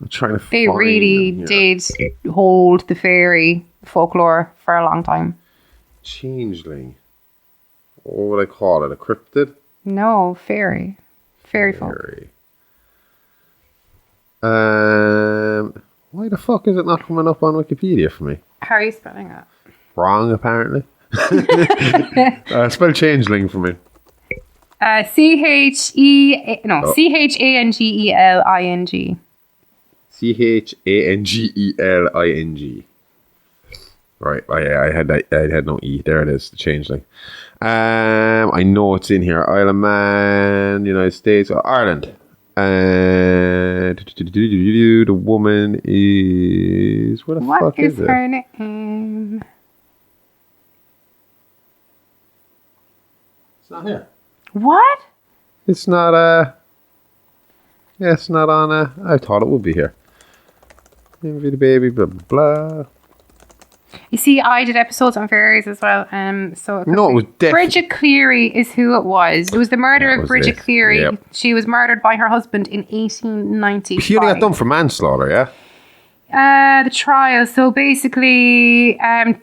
S4: I'm trying to
S5: they
S4: find
S5: really
S4: them
S5: did
S4: here.
S5: hold the fairy folklore for a long time.
S4: Changeling. What would I call it? A cryptid?
S5: No, fairy. Fairy folk.
S4: Fairy. Why the fuck is it not coming up on Wikipedia for me?
S5: How are you spelling it?
S4: Wrong, apparently. Spell changeling for me.
S5: Changeling.
S4: Changeling. Right, I had no E. There it is, the changeling. I know it's in here. Isle of Man, United States, Ireland. And the woman is... Where the
S5: What
S4: fuck
S5: is
S4: is it?
S5: her name?
S4: It's not here.
S5: What?
S4: It's not it's not on I thought it would be here. Envy the baby, blah blah blah.
S5: You see, I did episodes on fairies as well. So it
S4: No, it was definitely
S5: Bridget Cleary is who it was. It was the murder
S4: That
S5: of
S4: was
S5: Bridget
S4: it.
S5: Cleary.
S4: Yep.
S5: She was murdered by her husband in 1895.
S4: She only got done for manslaughter, yeah?
S5: The trial. So basically, 10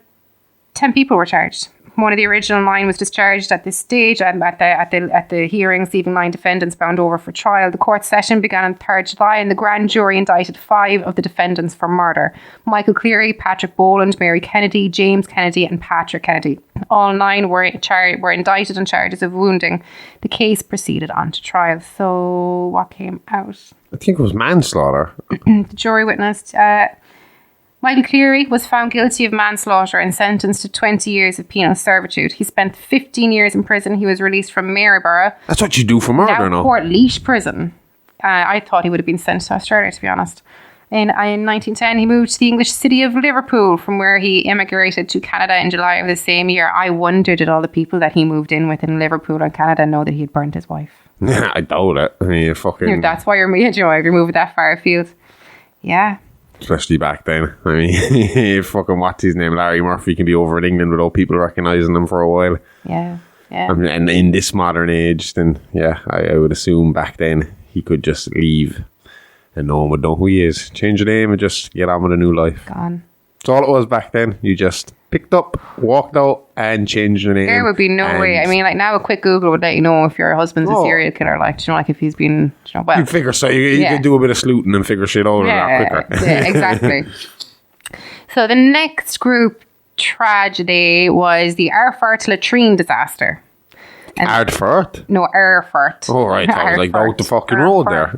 S5: people were charged. One of the original 9 was discharged at this stage. At the hearings, leaving 9 defendants bound over for trial. The court session began on 3rd July, and the grand jury indicted 5 of the defendants for murder: Michael Cleary, Patrick Boland, Mary Kennedy, James Kennedy, and Patrick Kennedy. All 9 were indicted on charges of wounding. The case proceeded on to trial. So what came out?
S4: I think it was manslaughter.
S5: The jury witnessed. Michael Cleary was found guilty of manslaughter and sentenced to 20 years of penal servitude. He spent 15 years in prison. He was released from Maryborough.
S4: That's what you do for murder, no?
S5: Portlaoise prison. I thought he would have been sent to Australia, to be honest. In 1910, he moved to the English city of Liverpool, from where he immigrated to Canada in July of the same year. I wonder, did all the people that he moved in with in Liverpool and Canada know that he had burnt his wife?
S4: Yeah, I doubt it. I mean, fucking...
S5: That's why if you're moving that far afield. Yeah.
S4: Especially back then. I mean, fucking what's his name? Larry Murphy can be over in England without people recognising him for a while.
S5: Yeah, yeah.
S4: I mean, and in this modern age, then, yeah, I would assume back then he could just leave and no one would know who he is. Change the name and just get on with a new life.
S5: Gone.
S4: That's all it was back then. You just picked up, walked out, and changed your name.
S5: There would be no way. I mean, like now a quick Google would let you know if your husband's a serial killer. Like, do you know, like if he's been, well,
S4: you figure so. You could do a bit of sleuthing and figure shit out a lot quicker.
S5: Yeah, exactly. So the next group tragedy was the Erfurt latrine disaster.
S4: Ardfurt?
S5: No, Erfurt.
S4: Oh, right. I was like, out the fucking road there.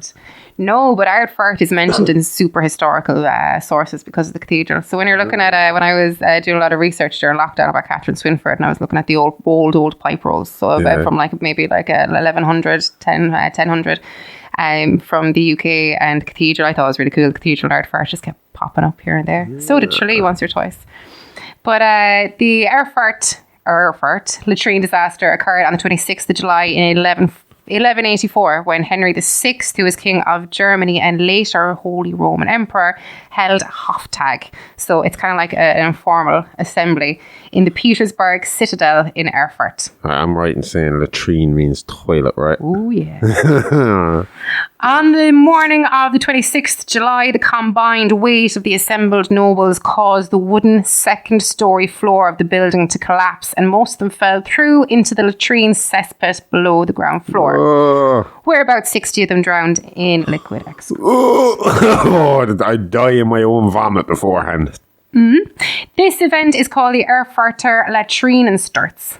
S5: No, but Ardfurt is mentioned in super historical sources because of the cathedral. So when you're looking at, when I was doing a lot of research during lockdown about Catherine Swinford, and I was looking at the old pipe rolls, so from maybe 1100, 1000, from the UK and cathedral. I thought it was really cool. The cathedral in Ardfurt just kept popping up here and there. Yeah. So did Tralee once or twice. But the Erfurt latrine disaster occurred on the 26th of July in 1184, when Henry VI, who was King of Germany and later Holy Roman Emperor, held a Hoftag. So it's kind of like an informal assembly in the Petersburg Citadel in Erfurt.
S4: I'm right in saying latrine means toilet, right?
S5: Oh, yeah. On the morning of the 26th July, the combined weight of the assembled nobles caused the wooden second-story floor of the building to collapse, and most of them fell through into the latrine cesspit below the ground floor, where about 60 of them drowned in liquid excrement.
S4: Oh, I'd die in my own vomit beforehand.
S5: This event is called the Erfurter Latrinensturz,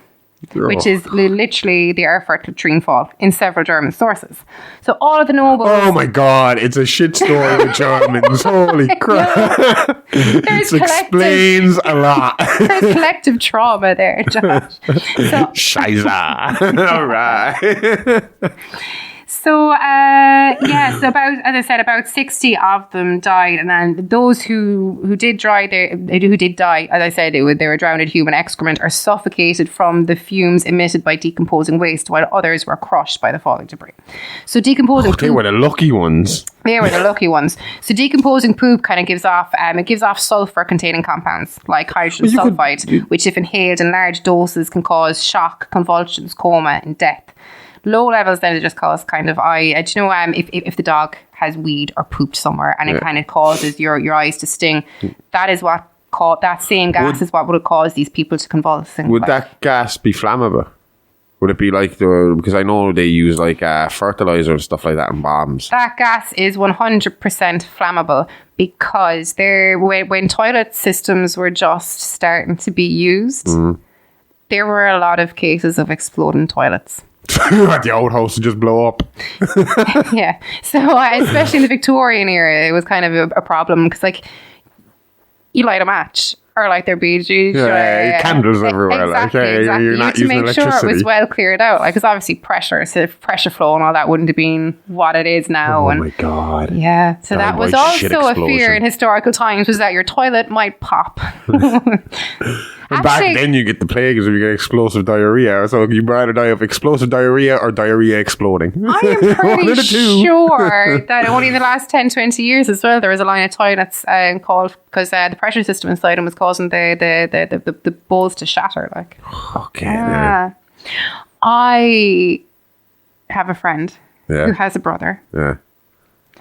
S5: which is literally the Erfurt latrine fall in several German sources. So all of the nobles...
S4: Oh my God, it's a shit story with Germans. Holy crap. This explains a lot.
S5: There's collective trauma there, Josh.
S4: Scheiße. All right.
S5: So, so about 60 of them died, and then those who did die, as I said, they were drowned in human excrement or suffocated from the fumes emitted by decomposing waste, while others were crushed by the falling debris. So decomposing poop,
S4: they were the lucky ones.
S5: They were the lucky ones. So decomposing poop kind of gives off sulfur-containing compounds like hydrogen sulfide, which if inhaled in large doses can cause shock, convulsions, coma, and death. Low levels then it just cause kind of if the dog has weed or pooped somewhere and it kind of causes your eyes to sting, that is what that same gas is what would have caused these people to convulse.
S4: Would that gas be flammable? Would it be like because I know they use like fertilizer and stuff like that in bombs.
S5: That gas is 100% flammable because when toilet systems were just starting to be used, there were a lot of cases of exploding toilets.
S4: At the old house and just blow up.
S5: Yeah. So especially in the Victorian era, it was kind of a problem because like you light a match or like there'd be
S4: candles everywhere.
S5: Exactly.
S4: You're not using electricity.
S5: To make sure it was well cleared out. Like, because obviously pressure flow and all that wouldn't have been what it is now.
S4: Oh my God.
S5: Yeah. So that was also a fear in historical times, was that your toilet might pop.
S4: Back then you get the plague if you get explosive diarrhea. So you'd rather die of explosive diarrhea or diarrhea exploding.
S5: I am pretty sure that only in the last 10-20 years as well there was a line of toilets called, because the pressure system inside them was causing the bowls to shatter. Like,
S4: okay. Man.
S5: I have a friend who has a brother.
S4: Yeah.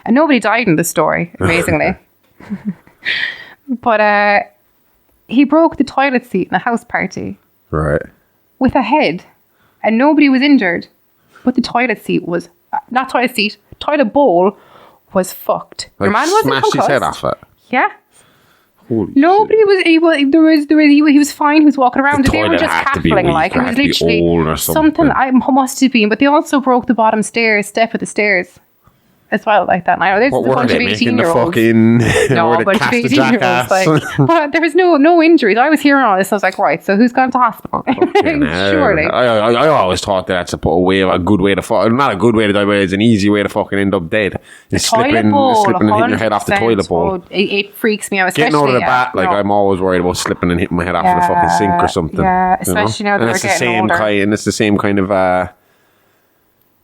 S5: And nobody died in the story, amazingly. But he broke the toilet seat in a house party.
S4: Right.
S5: with a head, and nobody was injured, but the toilet seat was not toilet seat, toilet bowl was fucked.
S4: Like,
S5: Your man wasn't
S4: smashed his
S5: concussed.
S4: head off it.
S5: Yeah.
S4: Holy
S5: Nobody
S4: shit.
S5: was able. He was fine. He was walking around.
S4: The
S5: They were
S4: toilet
S5: just
S4: had to be
S5: cackling
S4: weak,
S5: like it
S4: it
S5: was
S4: had to be
S5: literally
S4: old or something.
S5: I must have been. But they also broke the bottom step of the stairs as well, like that. And I know there's
S4: What
S5: a
S4: were
S5: bunch
S4: they
S5: of
S4: making? The
S5: 18-year-olds.
S4: fucking...
S5: No,
S4: were
S5: a
S4: they
S5: bunch of
S4: cast the
S5: 18-year-olds.
S4: jackass?
S5: Like, but there was no injuries. I was hearing all this. I was like, right, so who's gone to hospital? Surely.
S4: I always thought that's a good way to fuck. Not a good way to die, but it's an easy way to fucking end up dead. Is slipping and hitting your head off the
S5: 100%.
S4: toilet bowl.
S5: Oh, it freaks me out. Especially,
S4: Getting out of the bat, like
S5: no.
S4: I'm always worried about slipping and hitting my head off of the fucking sink or something.
S5: Yeah,
S4: you know?
S5: especially now that
S4: And
S5: we're
S4: it's the
S5: getting
S4: same
S5: older.
S4: kind, it's the same kind of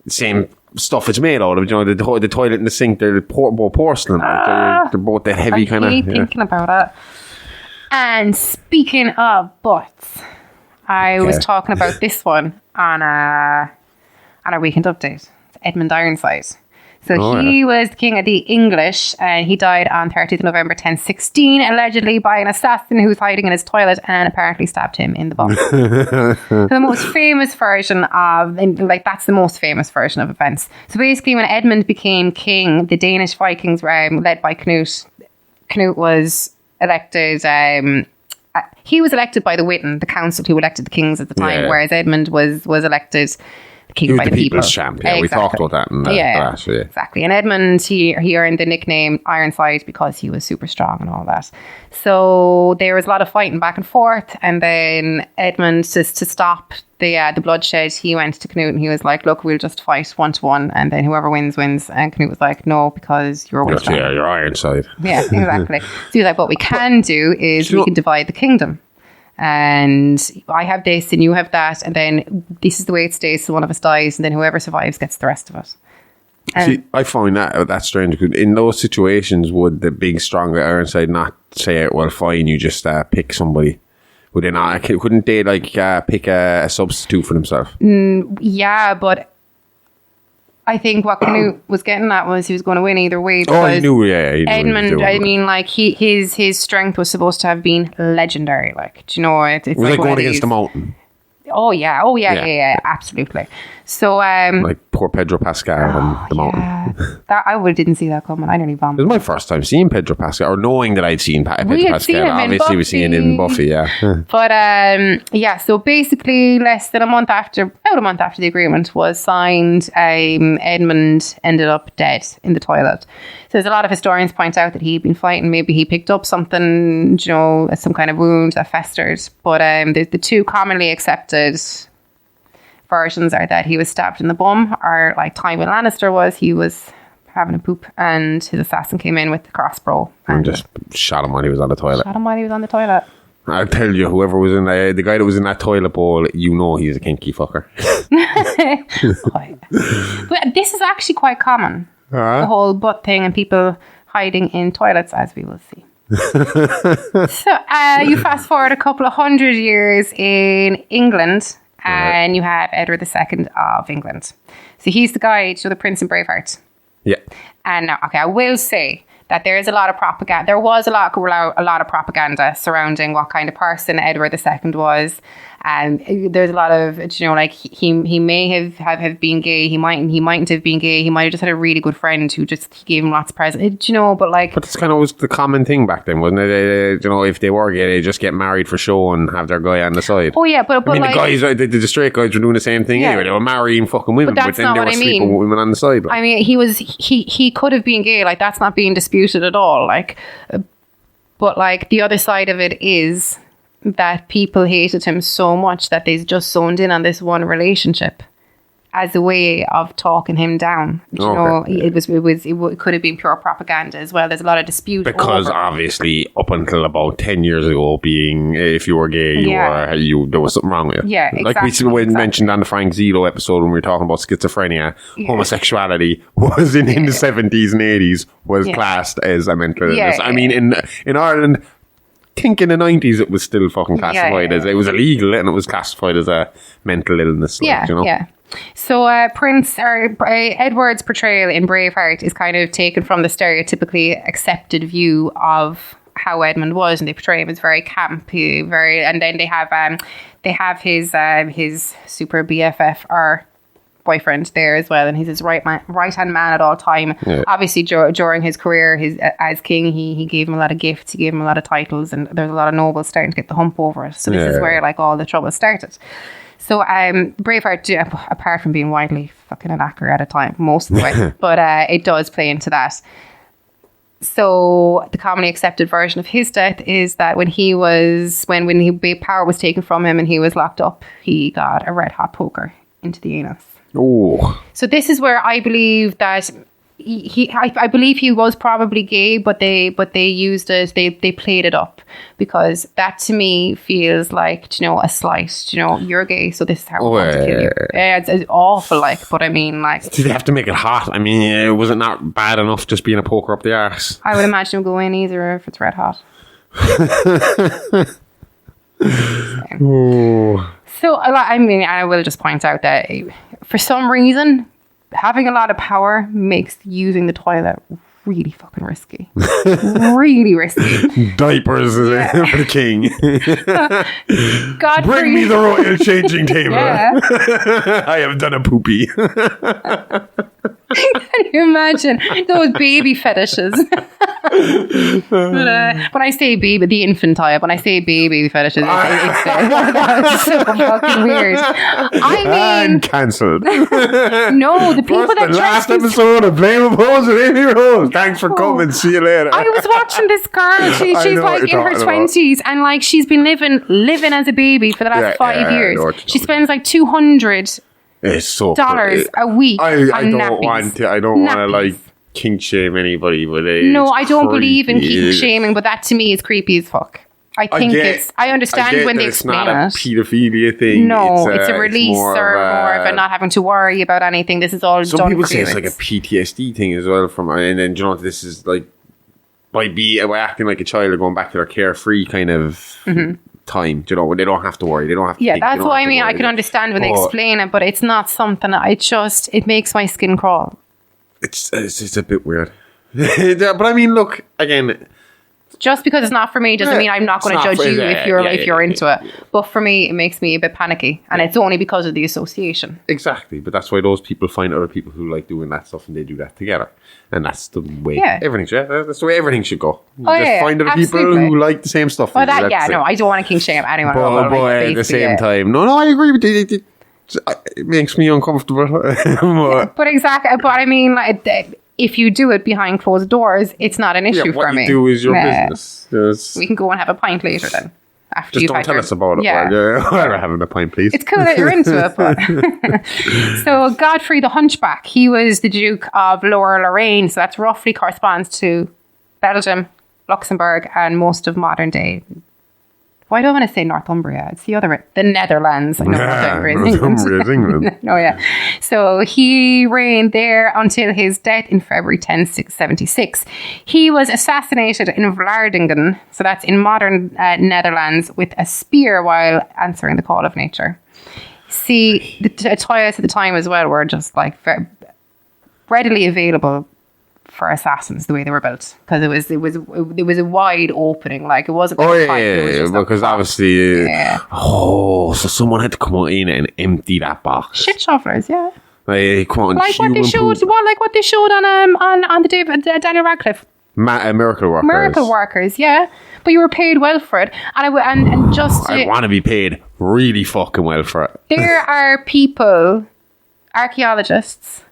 S4: same stuff it's made out of. You know, the toilet and the sink, they're both porcelain. Like, they're both the heavy kind of.
S5: I hate thinking about it. And speaking of butts, I was talking about this one on our weekend update. It's Edmund Ironside. So he was the king of the English, and he died on 30th November 1016, allegedly by an assassin who was hiding in his toilet and apparently stabbed him in the butt. The most famous version that's the most famous version of events. So basically, when Edmund became king, the Danish Vikings were led by Canute. Canute was elected. He was elected by the Witan, the council who elected the kings at the time, whereas Edmund was elected king by the people.
S4: People's champ. Yeah, we talked about that in the last video.
S5: Exactly. And Edmund, he earned the nickname Ironside because he was super strong and all that. So there was a lot of fighting back and forth, and then Edmund, just to stop the bloodshed, he went to Canute and he was like, "Look, we'll just fight 1-1, and then whoever wins." And Canute was like, "No, because you're way stronger."
S4: Yeah, you're Ironside.
S5: Yeah, exactly. So he was like, "What we can do is we can divide the kingdom. And I have this and you have that, and then this is the way it stays, so one of us dies, and then whoever survives gets the rest of it."
S4: See, I find that strange. Because in those situations, would the big, stronger Ironside not say, "Well, fine, you just pick somebody"? Would they not? Couldn't they pick a substitute for themselves?
S5: Yeah, but I think what Canute was getting at was he was going to win either way.
S4: Oh, he knew, yeah. He knew
S5: Edmund, I mean, like his strength was supposed to have been legendary. Like, do you know, it's
S4: it was like going
S5: one of
S4: against
S5: these-
S4: the mountain.
S5: Oh yeah, absolutely. So
S4: Like poor Pedro Pascal and the mountain.
S5: that I didn't see that coming. I nearly
S4: It
S5: vomited.
S4: was my first time seeing Pedro Pascal, or knowing that I'd seen Pedro
S5: We had
S4: Pascal.
S5: seen him in
S4: Obviously, we've seen it in Buffy, yeah.
S5: But so basically, less than about a month after the agreement was signed, Edmund ended up dead in the toilet. So there's a lot of historians point out that he'd been fighting. Maybe he picked up something, you know, some kind of wound that festered. But the two commonly accepted versions are that he was stabbed in the bum, or like Tywin Lannister was. He was having a poop, and his assassin came in with the crossbow
S4: And just shot him while he was on the toilet.
S5: shot him while he was on the toilet.
S4: I'll tell you, whoever was in the guy that was in that toilet bowl, you know he's a kinky fucker.
S5: But this is actually quite common. The whole butt thing and people hiding in toilets, as we will see. So you fast forward a couple of 100 years in England, and you have Edward II of England. So he's the guy, the Prince in Braveheart.
S4: Yeah.
S5: And now, okay, I will say that there is a lot of propaganda. There was a lot of propaganda surrounding what kind of person Edward II was. And there's a lot of, you know, like he may have been gay. He mightn't have been gay. He might have just had a really good friend who just gave him lots of presents. You know, but like.
S4: But that's kind of was the common thing back then, wasn't it? You know, if they were gay, they just get married for show and have their guy on the side.
S5: Oh yeah, but
S4: I mean,
S5: like,
S4: the guys, the straight guys were doing the same thing anyway. They were marrying fucking women,
S5: But
S4: but
S5: that's
S4: then
S5: not
S4: they
S5: what
S4: were
S5: I
S4: sleeping
S5: mean.
S4: with women on the side. Like.
S5: I mean, he could have been gay. Like, that's not being disputed at all. Like, but like the other side of it is that people hated him so much that they just zoned in on this one relationship as a way of talking him down. You know, it could have been pure propaganda as well. There's a lot of dispute
S4: Because
S5: over.
S4: obviously, up until about 10 years ago, being if you were gay, there was something wrong with you.
S5: Yeah,
S4: Like we mentioned on the Frank Zito episode when we were talking about schizophrenia, homosexuality was in the 70s and 80s was classed as a mental illness. I mean, in Ireland, I think in the 90s it was still fucking classified as, it was illegal and it was classified as a mental illness. Like, you know?
S5: Yeah. So Edward's portrayal in Braveheart is kind of taken from the stereotypically accepted view of how Edmund was, and they portray him as very campy, and then they have his super BFF or boyfriend there as well, and he's his right hand man at all time. Yeah. Obviously, during his career, as king, he gave him a lot of gifts, he gave him a lot of titles, and there's a lot of nobles starting to get the hump over it. So this is where like all the trouble started. So Braveheart, apart from being widely fucking inaccurate at a time, most of the way, but it does play into that. So the commonly accepted version of his death is that when power was taken from him and he was locked up, he got a red hot poker into the anus.
S4: Oh.
S5: So this is where I believe that I believe he was probably gay, but they used it, they played it up, because that to me feels like, a slight, you're gay, so this is how we're going to kill you. Yeah, it's awful, like, but I mean, like,
S4: did they have to make it hot? I mean, was it not bad enough just being a poker up the arse?
S5: I would imagine it would go in easier if it's red hot.
S4: Oh.
S5: So, I mean, I will just point out that for some reason, having a lot of power makes using the toilet really fucking risky. Really risky.
S4: Diapers for the king. Bring me the royal changing table. I have done a poopy.
S5: Can you imagine those baby fetishes? But when I say baby, the infantile, when I say baby fetishes, it's so fucking weird. I mean,
S4: cancelled.
S5: No, the people that
S4: the last episode of Blame Pose with Aimee Rose. Thanks for coming. See you later.
S5: I was watching this girl. She's like in her 20s, and like she's been living as a baby for the last 5 years. She spends like $200 a week.
S4: I don't want to like kink shame anybody, but
S5: I don't believe in kink shaming, but that to me is creepy as fuck. I understand when they explain it.
S4: It's not a paedophilia thing.
S5: No, it's a release or more of a not having to worry about anything. This is all done.
S4: Some people say it's like a PTSD thing as well. And then this is like by acting like a child or going back to their carefree kind of time. When they don't have to worry, they don't have to.
S5: Yeah, that's what I mean. I can understand when they explain it, but it's not something. It makes my skin crawl.
S4: It's a bit weird. But I mean, look again.
S5: Just because it's not for me doesn't mean I'm not going to judge you if you're into it. But for me, it makes me a bit panicky, and it's only because of the association.
S4: Exactly, but that's why those people find other people who like doing that stuff, and they do that together, and that's the way everything should. That's the way everything should go. Find other people who like the same stuff.
S5: Well, I don't want to kink shame anyone.
S4: But at the same time, no, I agree with you. It makes me uncomfortable.
S5: But exactly, but I mean, like. If you do it behind closed doors, it's not an issue for me.
S4: What you do is your business. Yes.
S5: We can go and have a pint later then. After
S4: Just don't tell us about it. Yeah. We're having a pint, please.
S5: It's cool that you're into it. But so Godfrey the Hunchback, he was the Duke of Lower Lorraine. So that roughly corresponds to Belgium, Luxembourg, and most of modern day. Why do I want to say Northumbria? It's the Netherlands. I know Northumbria is England. No, yeah. So he reigned there until his death in February 1076. He was assassinated in Vlaardingen, so that's in modern Netherlands, with a spear while answering the call of nature. See, the toilets at the time as well were just like very readily available for assassins, the way they were built, because it was a wide opening, like it wasn't.
S4: Because obviously, so someone had to come in and empty that box.
S5: Shit shovelers, yeah.
S4: Like what
S5: they showed on the Daniel Radcliffe.
S4: Miracle workers.
S5: Miracle workers, yeah. But you were paid well for it, and
S4: I want to be paid really fucking well for it.
S5: There are people, archaeologists,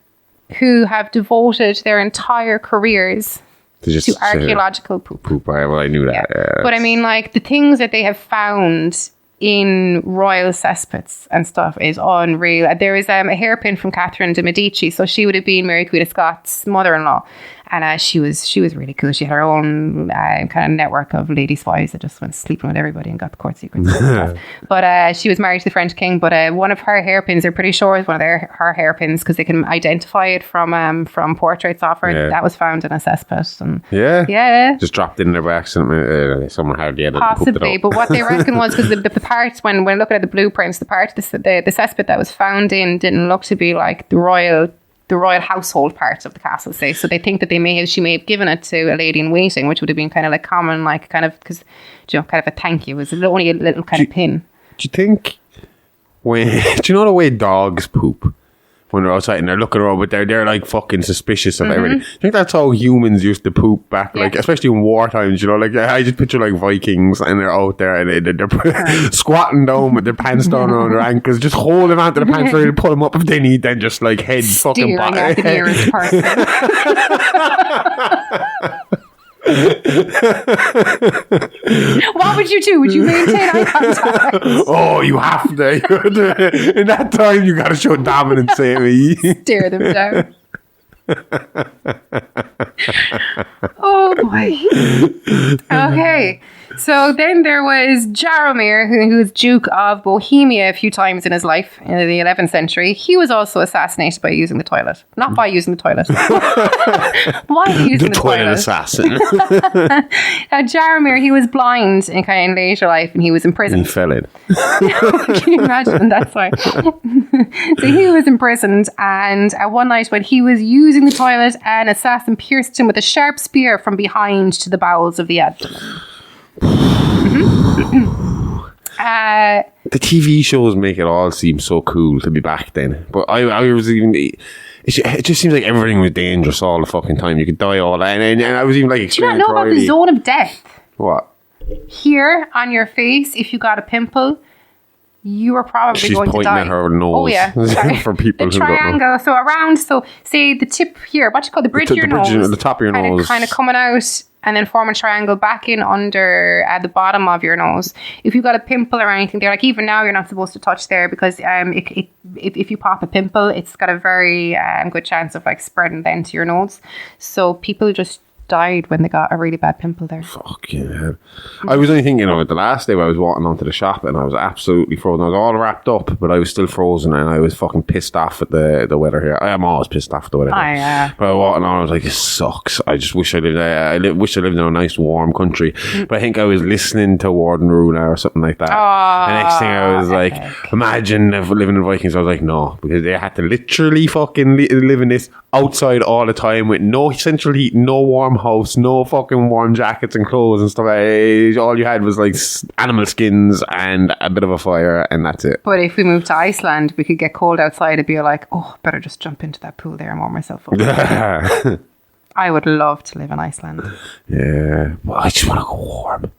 S5: who have devoted their entire careers to archaeological poop.
S4: Well, I knew that.
S5: Yeah. But I mean, like, the things that they have found in royal cesspits and stuff is unreal. There is a hairpin from Catherine de Medici, so she would have been Mary Queen of Scots' mother-in-law. And she was really cool. She had her own kind of network of lady spies that just went sleeping with everybody and got the court secrets and stuff. But she was married to the French king. But one of her hairpins, they're pretty sure is one of her hairpins, because they can identify it from portraits of her. Yeah. That was found in a cesspit. And just dropped in there by accident. Someone hardly had it. Possibly. But what they reckon was, because the parts, when looking at the blueprints, the part the cesspit that was found in didn't look to be like the royal the royal household part of the castle, say. So they think that she may have given it to a lady in waiting, which would have been kind of like common, like kind of, because, you know, kind of a thank you. It was only a little kind of pin.
S4: Do you think do you know the way dogs poop when they're outside and they're looking around, but they're like fucking suspicious of everything? Do you think that's how humans used to poop back, like especially in war times? You know, like I just picture like Vikings and they're out there and they're squatting down with their pants down around their ankles, just holding onto the pants ready to pull them up if they need, then just like head fucking
S5: staring at the nearest person. What would you do? Would you maintain eye contact?
S4: Oh, you have to. In that time, you got to show dominance, Amy.
S5: Stare them down. Oh boy. Okay. So then there was Jaromir, who was Duke of Bohemia a few times in his life in the 11th century. He was also assassinated by using the toilet. Not by using the toilet. Why using the toilet?
S4: Assassin.
S5: Now, Jaromir, he was blind in kind of later life, and he was imprisoned.
S4: He fell in.
S5: Can you imagine? That's why. So he was imprisoned, and one night when he was using the toilet, an assassin pierced him with a sharp spear from behind to the bowels of the abdomen.
S4: The TV shows make it all seem so cool to be back then, but I was even. It just seems like everything was dangerous all the fucking time. You could die all that, and I was even like.
S5: Do you not know about the zone of death?
S4: What?
S5: Here on your face, if you got a pimple, you are probably
S4: She's
S5: going to die.
S4: She's pointing at her nose.
S5: Oh yeah,
S4: for people
S5: the
S4: who
S5: triangle.
S4: don't know.
S5: So around, so say the tip here. What you call the bridge of your nose?
S4: The top of your nose,
S5: kind of coming out. And then form a triangle back in under at the bottom of your nose. If you've got a pimple or anything there, like even now you're not supposed to touch there because if you pop a pimple, it's got a very good chance of like spreading then to your nose. So people just died when they got a really bad pimple there.
S4: Fucking hell. I was only thinking of it the last day when I was walking onto the shop and I was absolutely frozen. I was all wrapped up, but I was still frozen and I was fucking pissed off at the weather here. I am always pissed off at the weather here. But I was walking on, I was like, it sucks. I just wish I lived wish I lived in a nice warm country. But I think I was listening to Warden Runa or something like that. The next thing I was like, imagine if living in Vikings. I was like, no, because they had to literally fucking live in this outside all the time with no central heat, no warm house, no fucking warm jackets and clothes and stuff. All you had was like animal skins and a bit of a fire, and that's it.
S5: But if we moved to Iceland, we could get cold outside and be like, oh, better just jump into that pool there and warm myself up. I would love to live in Iceland.
S4: Yeah, well, I just want to go warm.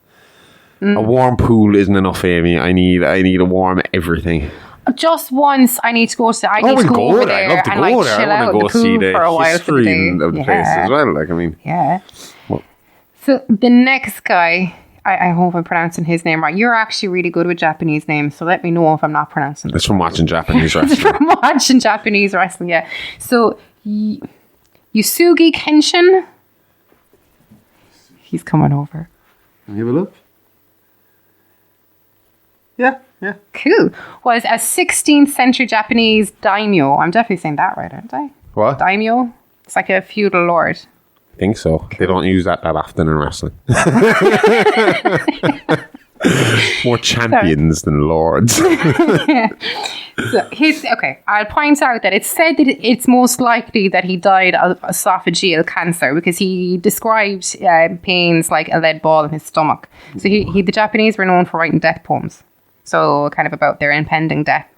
S4: A warm pool isn't enough, Amy. I need a warm everything.
S5: Just once, I need to go to. I need to go over there.
S4: I'd love to
S5: and
S4: go
S5: like
S4: there.
S5: chill
S4: I
S5: out
S4: want to go see the
S5: for a while
S4: history of the place as well. Like, I mean,
S5: yeah. So the next guy, I hope I'm pronouncing his name right. You're actually really good with Japanese names, so let me know if I'm not pronouncing.
S4: It's from watching Japanese wrestling.
S5: It's from watching Japanese wrestling, yeah. So Yusugi Kenshin, he's coming over.
S4: Can you have a look? Yeah.
S5: Cool. Was a 16th century Japanese daimyo. I'm definitely saying that right, aren't I?
S4: What?
S5: Daimyo? It's like a feudal lord.
S4: I think so. Cool. They don't use that often in wrestling. More champions than lords.
S5: So I'll point out that it's said that it's most likely that he died of esophageal cancer because he described pains like a lead ball in his stomach. So the Japanese were known for writing death poems. So kind of about their impending death.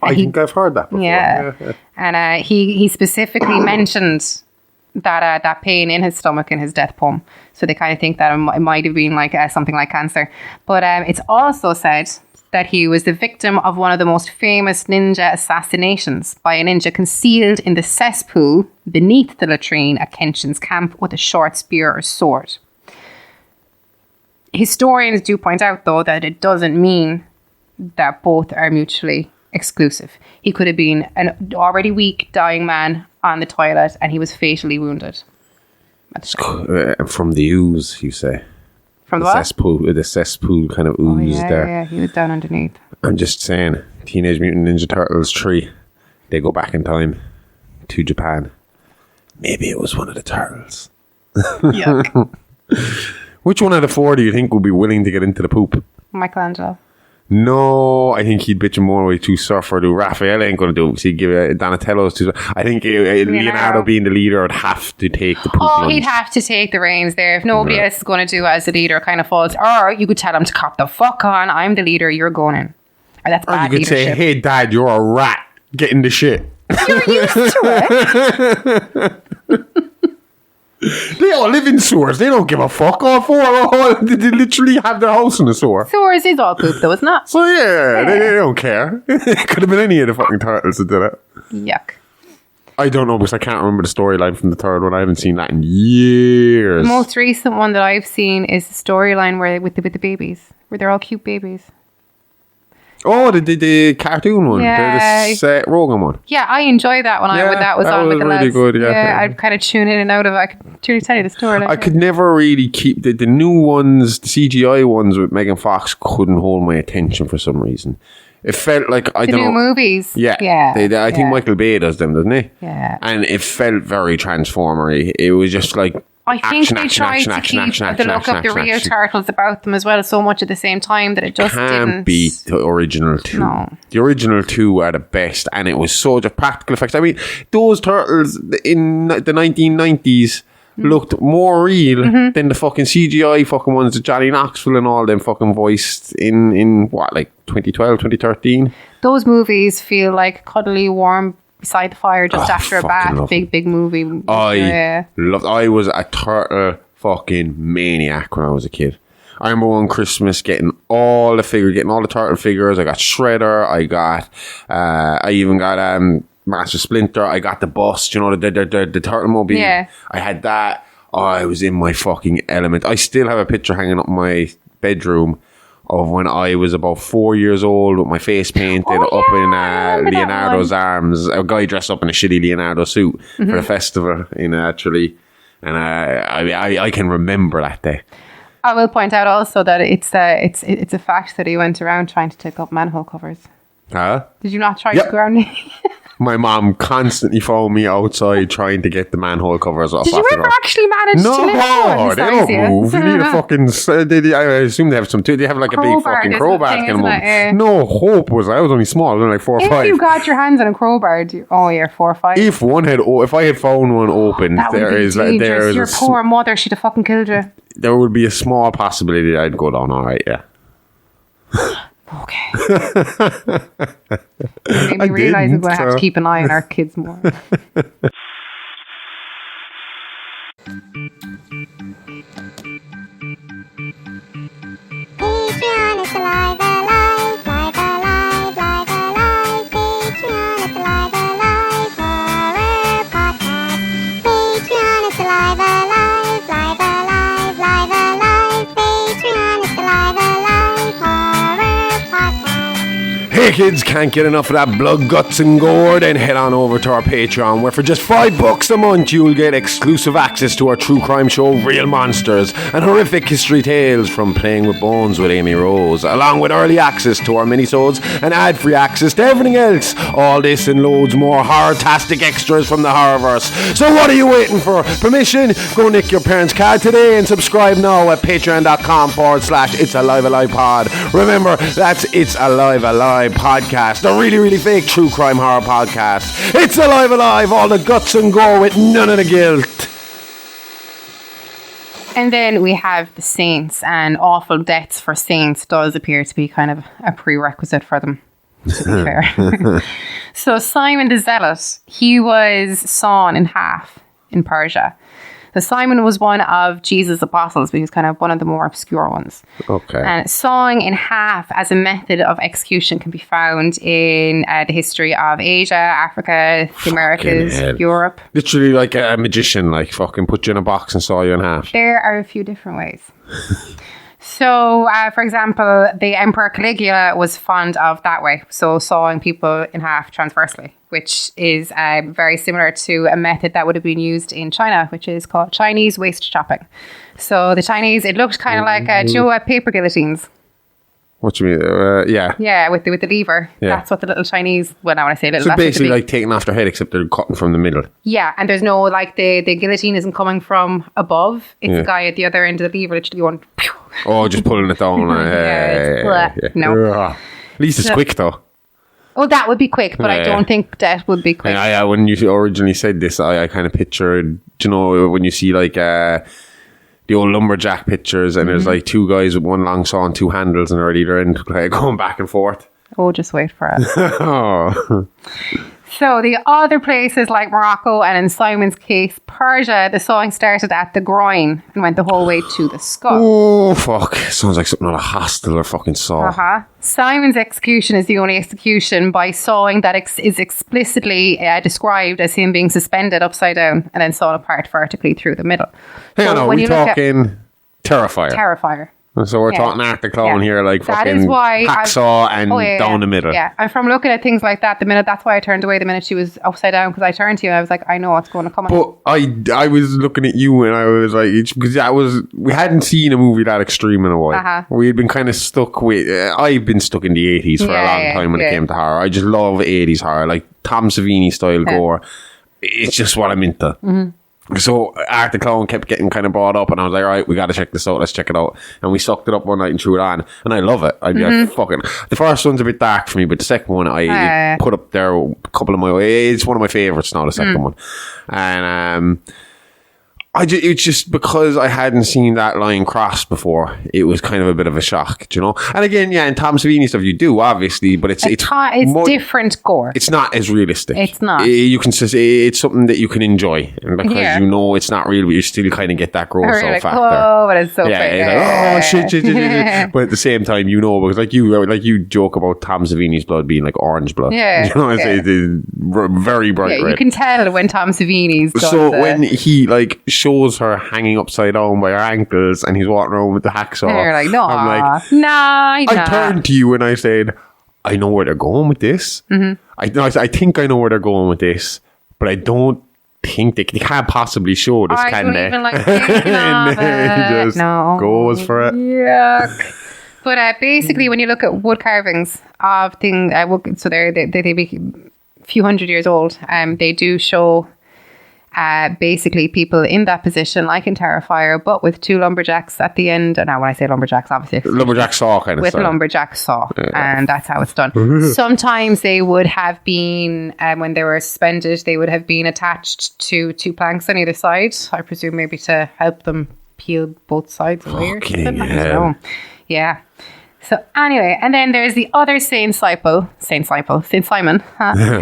S4: I think I've heard that before.
S5: Yeah. And he specifically mentioned that pain in his stomach in his death poem. So they kind of think that it might have been like something like cancer. But it's also said that he was the victim of one of the most famous ninja assassinations by a ninja concealed in the cesspool beneath the latrine at Kenshin's camp with a short spear or sword. Historians do point out, though, that it doesn't mean that both are mutually exclusive. He could have been an already weak, dying man on the toilet, and he was fatally wounded.
S4: From the ooze, you say?
S5: From the what?
S4: The cesspool kind of ooze there.
S5: Yeah, he was down underneath.
S4: I'm just saying, Teenage Mutant Ninja Turtles 3, they go back in time to Japan. Maybe it was one of the turtles.
S5: Yuck.
S4: Which one of the four do you think would be willing to get into the poop?
S5: Michelangelo.
S4: No, I think he'd bitch him more way too suffer. Do Raphael ain't going to do it because he'd give Donatello's too. I think Leonardo being the leader would have to take the poop lunge.
S5: He'd have to take the reins there. If nobody else is going to do it as the leader, kind of falls. Or you could tell him to cop the fuck on. I'm the leader. You're going in. Or that's bad
S4: you could
S5: leadership.
S4: say, hey, Dad, you're a rat. Get in the shit.
S5: You're used to it.
S4: They all live in sewers. They don't give a fuck. They literally have their house in a sewer.
S5: Sewers is all poop, though, isn't it?
S4: So yeah. They don't care. It could have been any of the fucking turtles that did it.
S5: Yuck.
S4: I don't know because I can't remember the storyline from the third one. I haven't seen that in years.
S5: The most recent one that I've seen is the storyline where with the babies, where they're all cute babies.
S4: Oh, the cartoon one.
S5: Yeah.
S4: The Seth Rogen one.
S5: Yeah, I enjoy that when that was on with the
S4: really
S5: lads.
S4: good. Yeah,
S5: I'd kind of tune in and out of it. I could truly tell you the story.
S4: I could never really keep the new ones, the CGI ones with Megan Fox couldn't hold my attention for some reason. It felt like, I don't know.
S5: The new movies?
S4: Yeah. I think Michael Bay does them, doesn't he?
S5: Yeah.
S4: And it felt very Transformer-y. It was just like
S5: I think they tried to keep the look of the real turtles about them as well so much at the same time that it just
S4: can't beat the original two.
S5: No.
S4: The original two are the best, and it was so just practical effects. I mean, those turtles in the 1990s looked more real than the fucking CGI fucking ones that Johnny Knoxville and all them fucking voiced in what, like 2012, 2013?
S5: Those movies feel like cuddly, warm beside the fire just after a bath. Big movie.
S4: I was a turtle fucking maniac when I was a kid. I remember one Christmas getting all the turtle figures. I got Shredder. I even got Master Splinter. I got the bus, the turtle mobile.
S5: Yeah.
S4: I had that. I was in my fucking element. I still have a picture hanging up in my bedroom of when I was about 4 years old with my face painted up in Leonardo's arms. A guy dressed up in a shitty Leonardo suit for the festival in actually. And I can remember that day.
S5: I will point out also that it's a fact that he went around trying to take up manhole covers.
S4: Huh?
S5: Did you not try to go around?
S4: My mom constantly found me outside trying to get the manhole covers off.
S5: Did you ever actually manage to lift one?
S4: No, they don't move. You need a fucking... I assume they have some too. They have like a big fucking crowbar. No hope was I was only small. I was only like 4 or 5.
S5: If you got your hands on a crowbar, you're 4 or 5.
S4: If I had found one open,
S5: your poor mother, she'd have fucking killed you.
S4: There would be a small possibility that I'd go down all right, yeah.
S5: Okay. It made me realise I'm going to have to keep an eye on our kids more.
S6: Patreon is alive, alive, live, alive, live, alive. Patreon is alive, alive, horror podcast. Patreon is alive, alive, live, alive, live, alive. Patreon is alive, alive, horror podcast.
S4: Hey kids, can't get enough of that blood, guts and gore? Then head on over to our Patreon, where for just $5 a month you'll get exclusive access to our true crime show Real Monsters and horrific history tales from Playing with Bones with Aimee Rose, along with early access to our minisodes and ad-free access to everything else. All this and loads more horror-tastic extras from the Horrorverse. So what are you waiting for? Permission? Go nick your parents' card today and subscribe now at patreon.com/It's Alive Alive Pod. Remember, that's It's Alive Alive Podcast, the really, really fake true crime horror podcast. It's Alive Alive, all the guts and gore with none of the guilt.
S5: And then we have the saints, and awful deaths for saints does appear to be kind of a prerequisite for them, to be fair. So Simon the Zealot, he was sawn in half in Persia. So Simon was one of Jesus' apostles, but he was kind of one of the more obscure ones.
S4: Okay.
S5: And sawing in half as a method of execution can be found in the history of Asia, Africa, the Americas, Europe.
S4: Literally like a magician, like fucking put you in a box and saw you in half.
S5: There are a few different ways. So, for example, the Emperor Caligula was fond of that way. So sawing people in half transversely, which is very similar to a method that would have been used in China, which is called Chinese waist chopping. So the Chinese, it looked kind of like, paper guillotines.
S4: What do you mean? Yeah.
S5: Yeah, with the lever.
S4: Yeah.
S5: That's what the little Chinese, well, now when I say little,
S4: so basically like taking off their head, except they're cutting from the middle.
S5: Yeah, and there's no, the guillotine isn't coming from above. It's the guy at the other end of the lever literally going, pew,
S4: Oh, just pulling it down.
S5: No.
S4: At least it's quick though.
S5: Oh, that would be quick, but I don't think that would be quick.
S4: When you originally said this, I kind of pictured, when you see like the old lumberjack pictures, and there's like two guys with one long saw and two handles, and they're at either end going back and forth.
S5: Oh, just wait for it.
S4: Oh.
S5: So the other places like Morocco and in Simon's case, Persia, the sawing started at the groin and went the whole way to the skull.
S4: Oh, fuck. Sounds like something on a hostel or fucking saw.
S5: Simon's execution is the only execution by sawing that is explicitly described as him being suspended upside down and then sawn apart vertically through the middle.
S4: Hang on, are we talking Terrifier?
S5: Terrifier.
S4: So we're talking Art the Clown here, like
S5: that
S4: fucking
S5: is why
S4: hacksaw and down the middle.
S5: Yeah, and from looking at things like that, that's why I turned away the minute she was upside down, because I turned to you and I was like, I know what's going to come.
S4: But I was looking at you and I was like, because we hadn't seen a movie that extreme in a while. We had been kind of stuck with. I've been stuck in the 80s for a long time when it came to horror. I just love 80s horror, like Tom Savini style gore. It's just what I'm into. Mm-hmm. So Art the Clown kept getting kind of brought up, and I was like, all right, we got to check this out. Let's check it out. And we sucked it up one night and threw it on, and I love it. I'd be like, fucking. The first one's a bit dark for me, but the second one I put up there a couple of my. It's one of my favorites now. The second one, and it's just because I hadn't seen that line crossed before. It was kind of a bit of a shock, And again, in Tom Savini stuff, you do obviously, but it's more,
S5: different gore.
S4: It's not as realistic.
S5: It's not.
S4: You can say it's something that you can enjoy, and because it's not real, but you still kind of get that gross factor.
S5: Oh, but it's so funny.
S4: It's like, shit. But at the same time, because like you joke about Tom Savini's blood being like orange blood.
S5: Yeah,
S4: it's very bright red.
S5: You can tell when Tom Savini's done.
S4: So when he shows her hanging upside down by her ankles and he's walking around with the hacksaw,
S5: and you're like, no,
S4: I'm like,
S5: I
S4: turned to you and I said, I know where they're going with this. Mm-hmm. I think I know where they're going with this, but I don't think they can't possibly show this, can they? He just goes for it. Yuck.
S5: But basically, when you look at wood carvings of things, so they be a few hundred years old, they do show basically people in that position, like in Terrifier, but with two lumberjacks at the end. And now when I say lumberjacks, obviously
S4: lumberjack saw kind of
S5: with
S4: style.
S5: lumberjack saw, and that's how it's done. Sometimes they would have been, when they were suspended, they would have been attached to two planks on either side. I presume maybe to help them peel both sides away or something. I don't know. Yeah. So anyway, and then there's the other Saint Simon,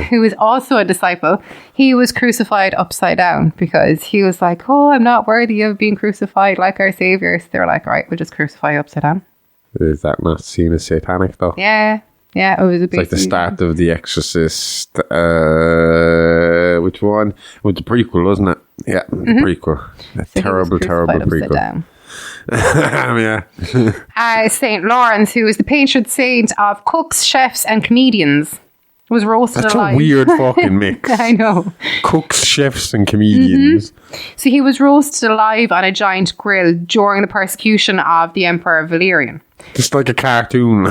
S5: who is also a disciple. He was crucified upside down because he was like, oh, I'm not worthy of being crucified like our savior. So they're like, all right, we'll just crucify you upside down.
S4: Is that not seen as satanic though?
S5: Yeah, it was a big.
S4: It's like the start of The Exorcist. Which one? With the prequel, wasn't it? Yeah, the prequel. So terrible prequel.
S5: Down.
S4: Yeah.
S5: Saint Lawrence, who is the patron saint of cooks, chefs, and comedians, was roasted alive.
S4: That's a weird fucking mix.
S5: I know.
S4: Cooks, chefs, and comedians.
S5: So he was roasted alive on a giant grill during the persecution of the Emperor Valerian.
S4: Just like a cartoon.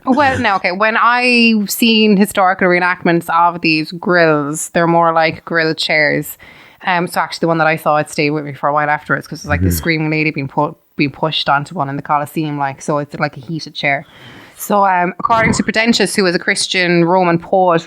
S5: Well, no, okay. When I've seen historical reenactments of these grills, they're more like grill chairs. So actually the one that I saw, it stayed with me for a while afterwards because it's like the screaming lady being pushed onto one in the Colosseum, so it's like a heated chair. So according to Prudentius, who was a Christian Roman poet,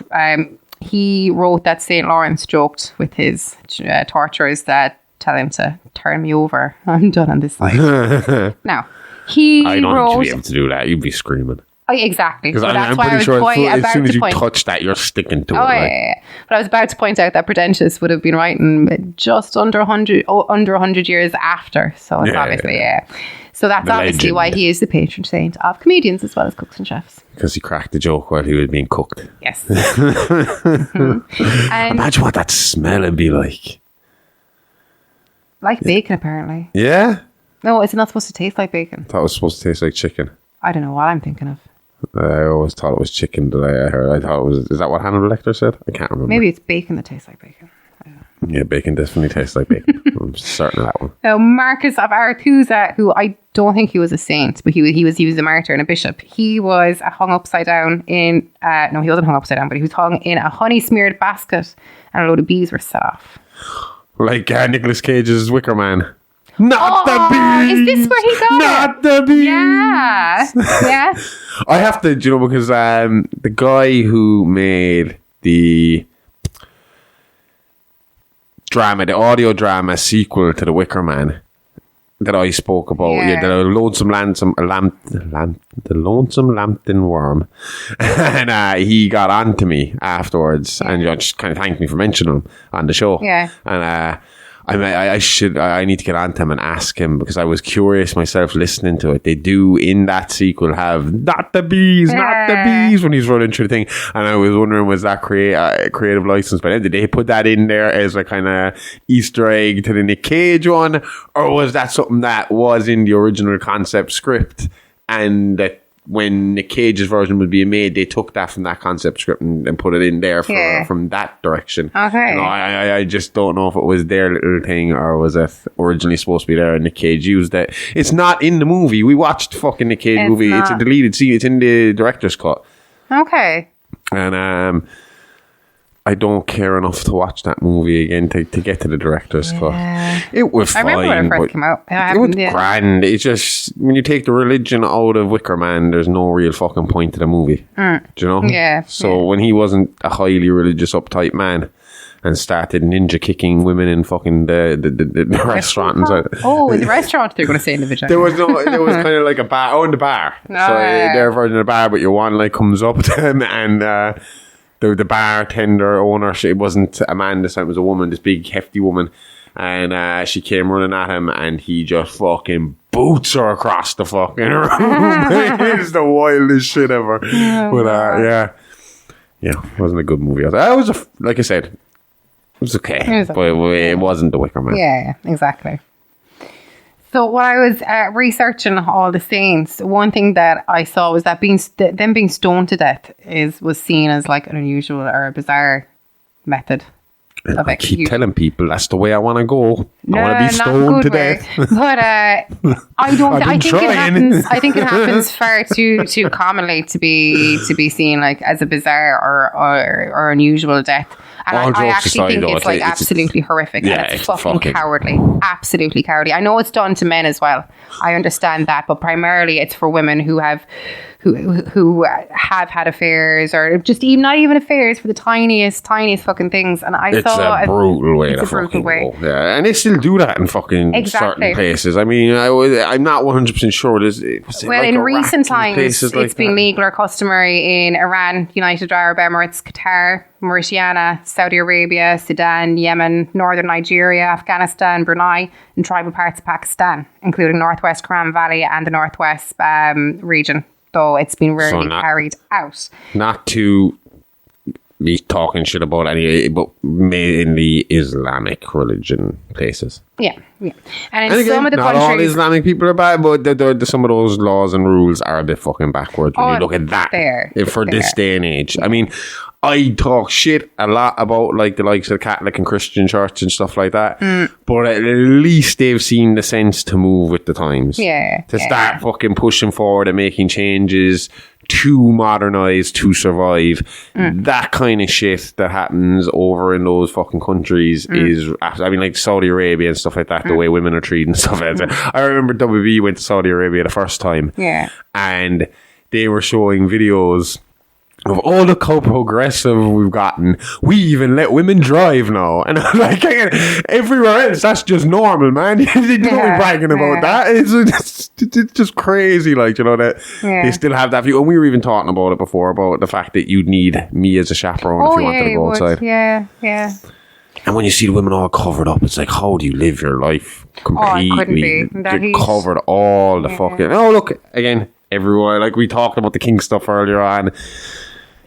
S5: he wrote that St. Lawrence joked with his torturers that tell him to turn me over. I'm done on this side. Now,
S4: I don't think you'd be able to do that. You'd be screaming.
S5: Oh, exactly.
S4: Because
S5: so
S4: I'm pretty sure as soon as you touch that, you're sticking to it.
S5: Yeah. But I was about to point out that Prudentius would have been writing just under 100 years after. So it's obviously, So that's obviously why he is the patron saint of comedians as well as cooks and chefs.
S4: Because he cracked the joke while he was being cooked.
S5: Yes.
S4: Imagine what that smell would be like.
S5: Like bacon, apparently.
S4: Yeah?
S5: No, it's not supposed to taste like bacon.
S4: I thought it was supposed to taste like chicken.
S5: I don't know what I'm thinking of.
S4: I always thought it was chicken that I heard. I thought it was... Is that what Hannibal Lecter said? I can't remember.
S5: Maybe it's bacon that tastes like bacon.
S4: Yeah, bacon definitely tastes like bacon. I'm certain of that one.
S5: Now, Marcus of Arethusa, who I don't think he was a saint, but he was a martyr and a bishop. He was hung upside down in... no, he wasn't hung upside down, but he was hung in a honey-smeared basket and a load of bees were set off.
S4: Like Nicolas Cage's Wicker Man. Not the bees.
S5: Is this where he got
S4: Not
S5: it?
S4: the bees.
S5: Yeah. Yeah.
S4: I have to, you know, because the guy who made the audio drama sequel to The Wicker Man that I spoke about, the Lonesome Lambton Worm, and he got on to me afterwards and just kind of thanked me for mentioning him on the show.
S5: Yeah.
S4: And I need to get on to him and ask him, because I was curious myself listening to it. They do in that sequel have not the bees when he's running through the thing, and I was wondering, was that creative license? But did they put that in there as a kind of Easter egg to the Nick Cage one, or was that something that was in the original concept script, and that when Nick Cage's version was being made, they took that from that concept script and put it in there from that direction.
S5: Okay.
S4: You know, I just don't know if it was their little thing or was it originally supposed to be there and Nick Cage used it. It's not in the movie. We watched the fucking Nick Cage movie. It's a deleted scene. It's in the director's cut.
S5: Okay.
S4: And I don't care enough to watch that movie again to get to the director's cut. It was fine.
S5: I remember when it first came out.
S4: It was grand. It's just, when you take the religion out of Wicker Man, there's no real fucking point to the movie. Do you know?
S5: Yeah.
S4: So when he wasn't a highly religious, uptight man and started ninja kicking women in fucking the restaurant and so.
S5: Oh, in the restaurant they're going to say in the vagina.
S4: There was kind of like a bar. Oh, in the bar. Their version of the bar, but your one like comes up to them and the bartender owner, it wasn't a man this time, it was a woman, this big hefty woman, and she came running at him and he just fucking boots her across the fucking room. It's the wildest shit ever. But it wasn't a good movie. Like I said, it was okay, but it wasn't The Wicker Man.
S5: Yeah, exactly. So when I was researching all the saints, one thing that I saw was that them being stoned to death was seen as like an unusual or a bizarre method of
S4: I
S5: execution.
S4: keep telling people that's the way I want to go. I want to be stoned to death.
S5: But I don't. I think it happens far too commonly to be seen like as a bizarre or unusual death. And I actually think it's like absolutely horrific.
S4: Yeah,
S5: and it's fucking cowardly. Absolutely cowardly. I know it's done to men as well. I understand that, but primarily it's for women who have had affairs, or just not even affairs, for the tiniest fucking things. And
S4: It's a brutal way to fucking go. Yeah, and they still do that in fucking certain places. I mean, I'm not 100% sure.
S5: In recent times, it's been legal or customary in Iran, United Arab Emirates, Qatar, Mauritania, Saudi Arabia, Sudan, Yemen, northern Nigeria, Afghanistan, Brunei, and tribal parts of Pakistan, including Northwest Karam Valley and the Northwest region, though it's been rarely carried out. Not
S4: to be talking shit about any, but mainly Islamic religion places.
S5: Yeah. And in some of the
S4: not
S5: countries,
S4: all Islamic people are bad, but some of those laws and rules are a bit fucking backwards when you look at that. This day and age. I mean, I talk shit a lot about like the likes of the Catholic and Christian church and stuff like that, but at least they've seen the sense to move with the times. To start fucking pushing forward and making changes to modernize, to survive. That kind of shit that happens over in those fucking countries is, I mean, like Saudi Arabia and stuff like that, the way women are treated and stuff like that. I remember WB went to Saudi Arabia the first time, and they were showing videos of all the how progressive we've gotten. We even let women drive now. And I'm like, everywhere else, that's just normal, man. You don't be bragging about that. It's just crazy, like, you know, that they still have that view. And we were even talking about it before, about the fact that you'd need me as a chaperone if you wanted to go outside.
S5: Yeah.
S4: And when you see the women all covered up, it's like, how do you live your life completely?
S5: Oh, it couldn't be.
S4: You're covered all the fucking... Oh, look, again, everywhere. Like we talked about the king stuff earlier on.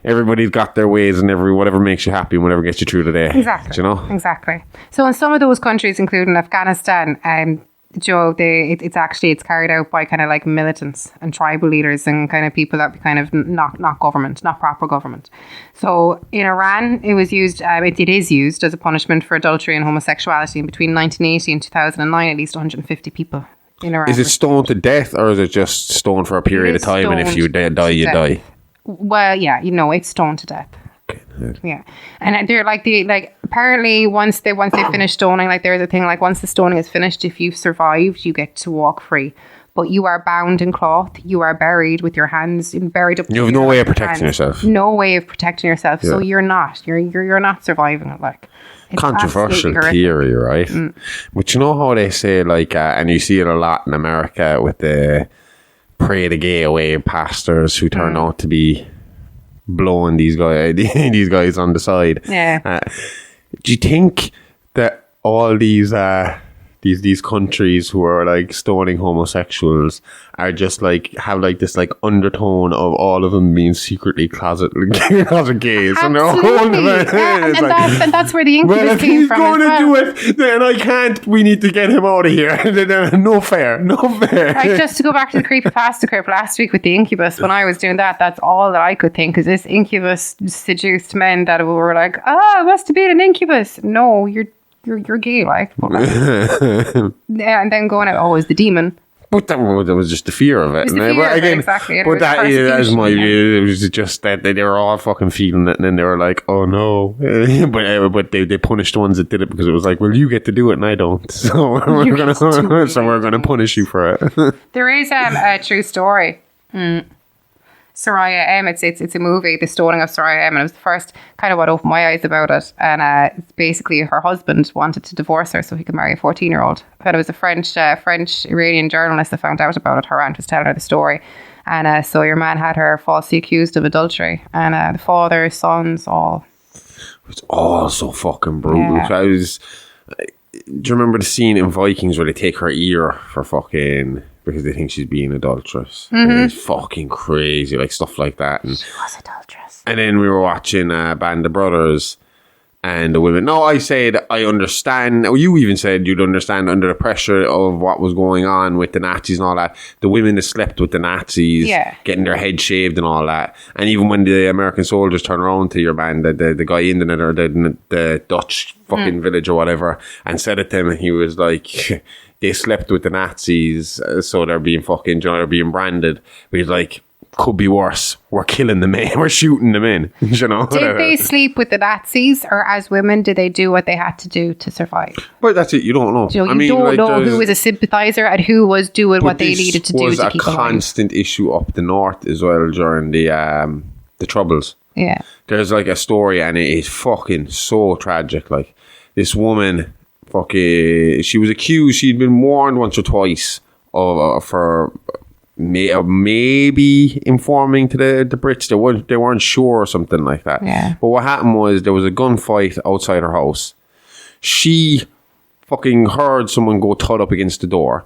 S4: Everybody's got their ways, and whatever makes you happy and whatever gets you through the day.
S5: Exactly.
S4: You know?
S5: Exactly. So in some of those countries, including Afghanistan, Joe, it's carried out by kind of like militants and tribal leaders and kind of people that kind of not government, not proper government. So in Iran, it was used. It is used as a punishment for adultery and homosexuality. And between 1980 and 2009, at least 150 people in Iran.
S4: Is it stoned to death, or is it just stoned for a period of time, and if you die, you die?
S5: Well, yeah, it's stoned to death.
S4: Okay.
S5: Yeah, and they're apparently once they finish stoning, like there's a thing like once the stoning is finished, if you've survived, you get to walk free. But you are bound in cloth. You are buried with your hands buried up.
S4: You have no way of protecting yourself.
S5: No way of protecting yourself.
S4: Yeah.
S5: So you're not surviving it. Like it's
S4: controversial
S5: absolutely
S4: theory, right? But you know how they say and you see it a lot in America with the pray the gay away pastors who turn out to be blowing these guys on the side.
S5: Yeah.
S4: Do you think that all these countries who are like stoning homosexuals are just like have like this like undertone of all of them being secretly closet gays? And they're all
S5: and that's where the incubus
S4: well, if
S5: came
S4: he's
S5: from.
S4: going to do it, then I can't. We need to get him out of here. No fair.
S5: Like, just to go back to the creepypasta crypt last week with the incubus, when I was doing that, that's all that I could think, because this incubus seduced men that were like, it must have been an incubus. No, you're gay, like. But yeah, and then going out, it's the demon.
S4: But that was just the fear of it.
S5: Exactly.
S4: But that is my view. It was just that they were all fucking feeling it, and then they were like, "Oh no!" but they punished the ones that did it because it was like, "Well, you get to do it, and I don't, so we're gonna punish you for it."
S5: There is a true story. Soraya M. It's a movie, The Stoning of Soraya M. And it was the first kind of what opened my eyes about it. And it's basically her husband wanted to divorce her so he could marry a 14-year-old. But it was a French Iranian journalist that found out about it. Her aunt was telling her the story. And so your man had her falsely accused of adultery. And the father, sons, all.
S4: It's all so fucking brutal.
S5: Yeah.
S4: Do you remember the scene in Vikings where they take her ear for fucking... because they think she's being adulterous. It's fucking crazy, like stuff like that. And
S5: She was adulterous.
S4: And then we were watching Band of Brothers, and the women. No, I said I understand. Or you even said you'd understand under the pressure of what was going on with the Nazis and all that. The women that slept with the Nazis, getting their head shaved and all that. And even when the American soldiers turn around to your band, the guy in the Dutch fucking village or whatever, and said it to him, and he was like. They slept with the Nazis, so they're being fucking, they're being branded. But he's like, could be worse. We're killing the men. We're shooting them in.
S5: Did they sleep with the Nazis, or as women, did they do what they had to do to survive?
S4: But that's it. You don't know.
S5: You don't know who was a sympathizer and who was doing what they needed to do to keep alive.
S4: It was a constant issue up the north as well during the Troubles.
S5: Yeah.
S4: There's like a story, and it is fucking so tragic. Like this woman... she was accused. She'd been warned once or twice for maybe informing to the Brits. They weren't sure or something like that.
S5: Yeah.
S4: But what happened was there was a gunfight outside her house. She fucking heard someone go tied up against the door.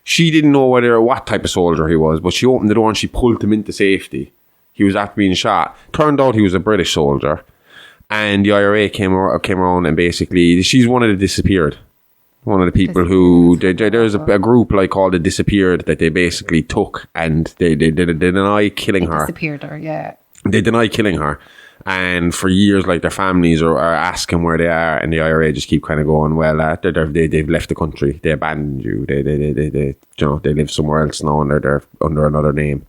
S4: She didn't know what type of soldier he was, but she opened the door and she pulled him into safety. He was after being shot. Turned out he was a British soldier. And the IRA came around, and basically she's one of the disappeared. One of the people who there's a group like called the Disappeared that they basically took, and they deny killing her.
S5: Disappeared her, yeah.
S4: They deny killing her, and for years, like their families are asking where they are, and the IRA just keep kind of going, well, they've left the country, they abandoned you, they live somewhere else now, and they're under another name,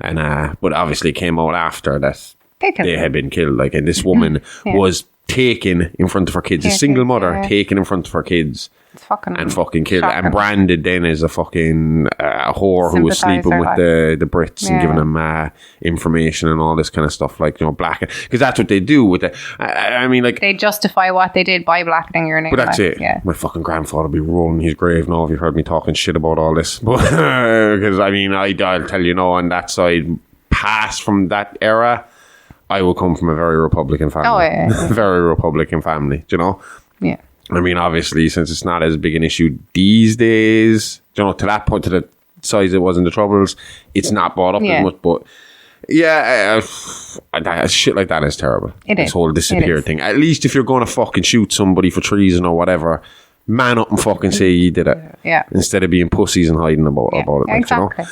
S4: and but obviously it came out after that. They had been killed, like, and this woman was taken in front of her kids, a single mother taken in front of her kids, and fucking killed,
S5: shocking.
S4: and branded then as a fucking whore who was sleeping with the Brits and giving them information and all this kind of stuff, like, black, because that's what they do with it. I mean, like,
S5: they justify what they did by blackening your name.
S4: but that's it.
S5: Yeah.
S4: My fucking grandfather will be rolling his grave now if you've heard me talking shit about all this, because I mean, I'll tell you now, on that side, past from that era, I will come from a very Republican family.
S5: Oh, yeah.
S4: Very Republican family,
S5: Yeah.
S4: I mean, obviously, since it's not as big an issue these days, to that point, to the size it was in the Troubles, it's not brought up as much, but shit like that is terrible. This whole disappear thing. At least if you're going to fucking shoot somebody for treason or whatever, man up and fucking say you did it.
S5: Yeah.
S4: Instead of being pussies and hiding about it. Like,
S5: exactly.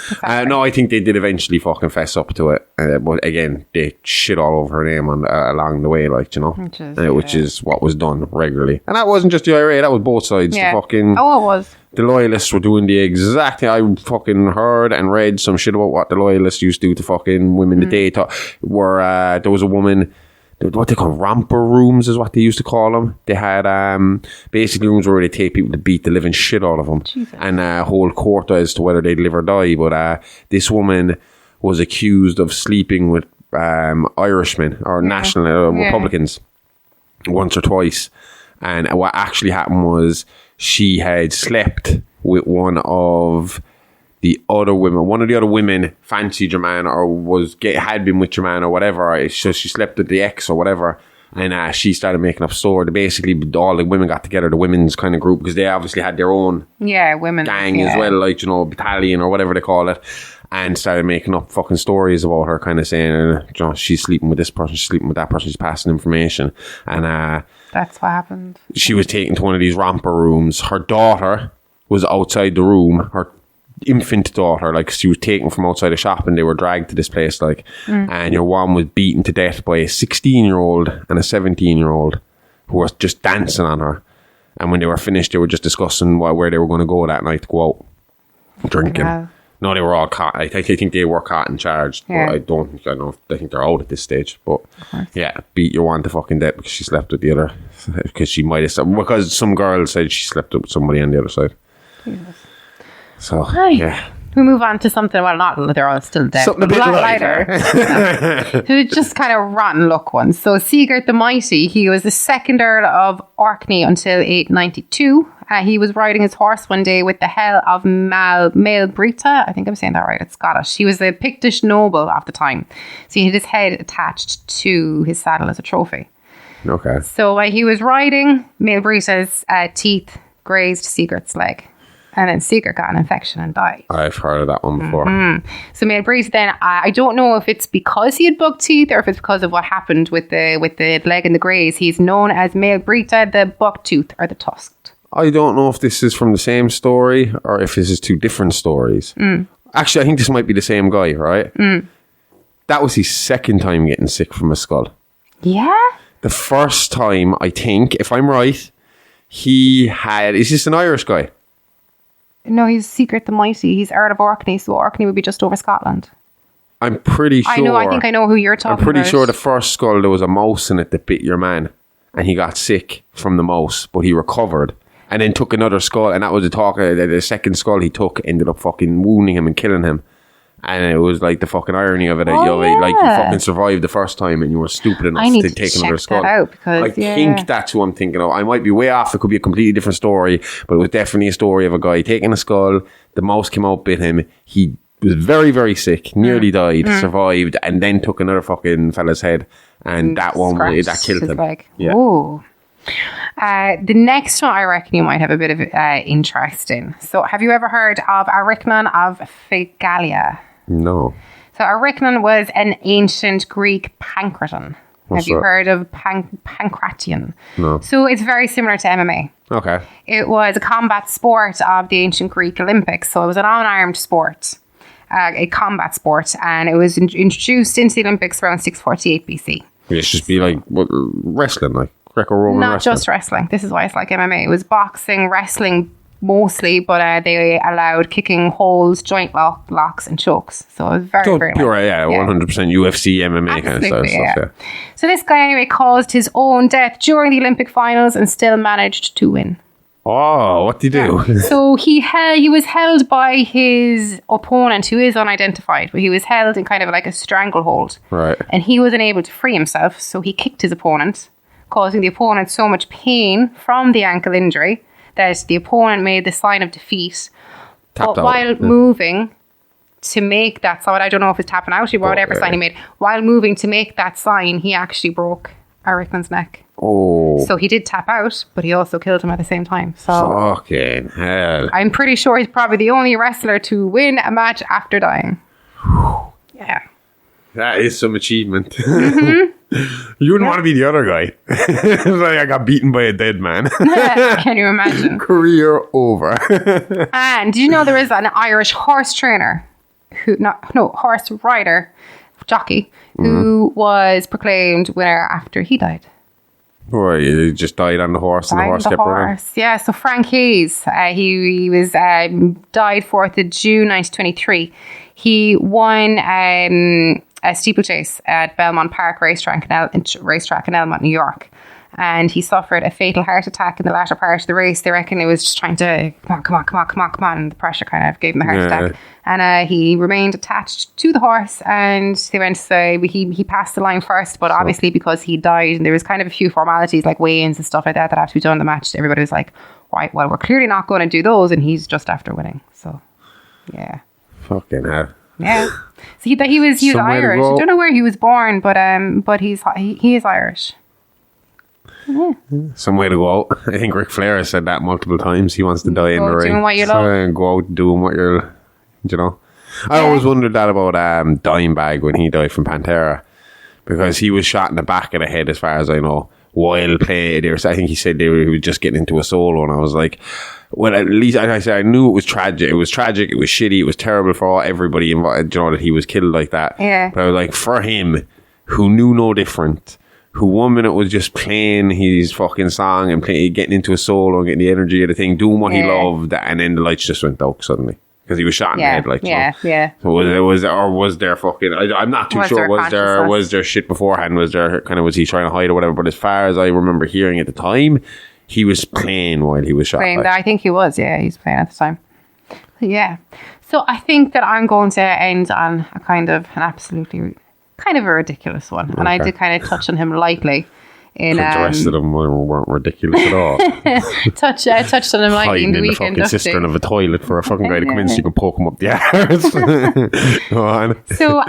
S4: No, I think they did eventually fucking fess up to it. But again, they shit all over her name along the way, like, which is what was done regularly. And that wasn't just the IRA, that was both sides.
S5: Yeah.
S4: The fucking...
S5: it was.
S4: The loyalists were doing the exact thing. I fucking heard and read some shit about what the loyalists used to do to fucking women that they thought were... there was a woman what they call romper rooms is what they used to call them. They had basically rooms where they take people to beat the living shit out of them and hold court as to whether they'd live or die. But this woman was accused of sleeping with Irishmen or national Republicans once or twice. And what actually happened was she had slept with one of the other women fancied your man or had been with your man or whatever. So she slept with the ex or whatever. And she started making up stories. Basically, all the women got together, the women's kind of group, because they obviously had their own
S5: women
S4: gang as well, like, you know, battalion or whatever they call it. And started making up fucking stories about her, kind of saying, you know, she's sleeping with this person, she's sleeping with that person, she's passing information. And
S5: that's what happened.
S4: She was taken to one of these romper rooms. Her daughter was outside the room. Her infant daughter, like, she was taken from outside a shop and they were dragged to this place, like, and your one was beaten to death by a 16-year-old and a 17-year-old who were just dancing on her. And when they were finished, they were just discussing where they were going to go that night to go out drinking. Wow. No, they were all caught. I think they were caught and charged. Yeah. But I think they're out at this stage. But yeah, beat your one to fucking death because she slept with the other. Because she might have, because some girl said she slept with somebody on the other side. Jesus. So, yeah.
S5: We move on to something, well, not, they're all still dead.
S4: Something a bit lighter.
S5: So just kind of rotten luck ones. So Sigurd the Mighty, he was the second Earl of Orkney until 892. He was riding his horse one day with the helm of Maelbrita. I think I'm saying that right. It's Scottish. He was a Pictish noble of the time. So he had his head attached to his saddle as a trophy.
S4: Okay.
S5: So while he was riding, Maelbrita's teeth grazed Sigurd's leg. And then Sigurd got an infection and died.
S4: I've heard of that one before.
S5: Mm-hmm. So Maelbrita then, I don't know if it's because he had buck teeth or if it's because of what happened with the leg and the graze. He's known as Maelbrita the bucktooth or the tusked.
S4: I don't know if this is from the same story or if this is two different stories. Actually, I think this might be the same guy, right? That was his second time getting sick from a skull.
S5: Yeah?
S4: The first time, I think, if I'm right, is this an Irish guy?
S5: No, he's Sigurd the Mighty. He's Earl of Orkney, so Orkney would be just over Scotland.
S4: I'm pretty sure.
S5: I think I know who you're talking about.
S4: I'm pretty sure the first skull, there was a mouse in it that bit your man. And he got sick from the mouse, but he recovered. And then took another skull, and that was the second skull he took ended up fucking wounding him and killing him. And it was like the fucking irony of it. Like you fucking survived the first time and you were stupid enough to take another skull.
S5: Out because,
S4: I think that's who I'm thinking of. I might be way off. It could be a completely different story, but it was definitely a story of a guy taking a skull. The mouse came out, bit him. He was very, very sick, nearly died, survived, and then took another fucking fella's head. And that killed him.
S5: Like, yeah. Oh. The next one I reckon you might have a bit of interest in. So have you ever heard of Aricnon of Phegalia?
S4: No.
S5: So Aricnon was an ancient Greek pancraton. Have you heard of pancration?
S4: No.
S5: So it's very similar to MMA.
S4: Okay.
S5: It was a combat sport of the ancient Greek Olympics. So it was an unarmed sport, a combat sport, and it was introduced into the Olympics around 648 BC.
S4: It's just be like wrestling, like Greco-Roman wrestling.
S5: Not just wrestling. This is why it's like MMA. It was boxing, wrestling mostly, but they allowed kicking, holds, joint locks, and chokes. So it was very
S4: pure, 100% UFC, MMA kind of style stuff. Yeah.
S5: So this guy anyway caused his own death during the Olympic finals and still managed to win.
S4: Oh, what did he do?
S5: Yeah. So he was held by his opponent, who is unidentified, but he was held in kind of like a stranglehold.
S4: Right.
S5: And he was unable to free himself, so he kicked his opponent, causing the opponent so much pain from the ankle injury that the opponent made the sign of defeat. But while moving to make that sign, I don't know if it's tapping out or whatever sign he made, while moving to make that sign, he actually broke Aricnon's neck.
S4: Oh.
S5: So he did tap out, but he also killed him at the same time. So
S4: fucking hell.
S5: I'm pretty sure he's probably the only wrestler to win a match after dying. Yeah.
S4: That is some achievement. Mm-hmm. You wouldn't want to be the other guy. Like, I got beaten by a dead man.
S5: Can you imagine?
S4: Career over.
S5: And did you know there is an Irish horse trainer, horse rider, jockey, who was proclaimed winner after he died?
S4: Right, he just died on the horse and the horse kept running.
S5: Yeah, so Frank Hayes, he was died 4th of June 1923. He won a steeplechase at Belmont Park racetrack in Elmont, New York. And he suffered a fatal heart attack in the latter part of the race. They reckon it was just trying to, come on. And the pressure kind of gave him the heart attack. And he remained attached to the horse. And they went to say he passed the line first. But obviously because he died, and there was kind of a few formalities like weigh-ins and stuff like that had to be done in the match. Everybody was like, right, well, we're clearly not going to do those. And he's just after winning. So, yeah.
S4: Fucking hell.
S5: Yeah. So he was Irish. I don't know where he was born, but he is Irish. Yeah.
S4: Some way to go out. I think Ric Flair has said that multiple times. He wants to die in the ring.
S5: Doing what you love.
S4: Go out doing what you're, you know. I always wondered that about Dimebag when he died from Pantera, because he was shot in the back of the head, as far as I know, while playing. I think he said he was just getting into a solo, and I was like, well, at least I said I knew it was tragic. It was tragic. It was shitty. It was terrible for everybody involved. You know, that he was killed like that.
S5: Yeah.
S4: But I was like, for him, who knew no different, who 1 minute was just playing his fucking song and getting into a solo and getting the energy of the thing, doing what he loved, and then the lights just went out suddenly because he was shot in the head. Like, So was there fucking? I'm not too sure. Was there shit beforehand? Was he trying to hide or whatever? But as far as I remember hearing at the time, he was playing while he was shot.
S5: I think he was. Yeah, he was playing at the time. Yeah. So I think that I'm going to end on a kind of a ridiculous one. And I did kind of touch on him lightly. The
S4: rest of them weren't ridiculous at all.
S5: touched on him lightly in the weekend.
S4: Hiding in the fucking cistern of a toilet for a fucking guy to come in so you can poke him up the arse. Go on.
S5: So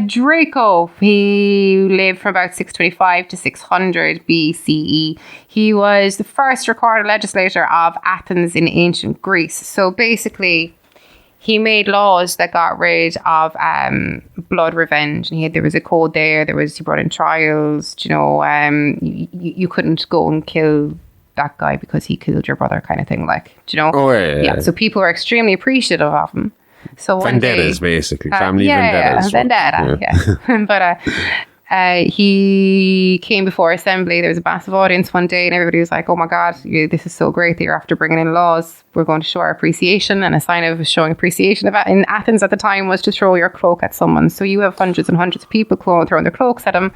S5: Draco, he lived from about 625 to 600 BCE. He was the first recorded legislator of Athens in ancient Greece. So basically, he made laws that got rid of blood revenge, and there was a code there. He brought in trials. You couldn't go and kill that guy because he killed your brother, kind of thing. Like,
S4: Oh yeah.
S5: So people were extremely appreciative of him. So
S4: vendettas, basically, family vendettas.
S5: Vendetta. Yeah. But he came before assembly. There was a massive audience one day, and everybody was like, oh my God, this is so great that you're after bringing in laws. We're going to show our appreciation. And a sign of showing appreciation in Athens at the time was to throw your cloak at someone. So you have hundreds and hundreds of people throwing their cloaks at him,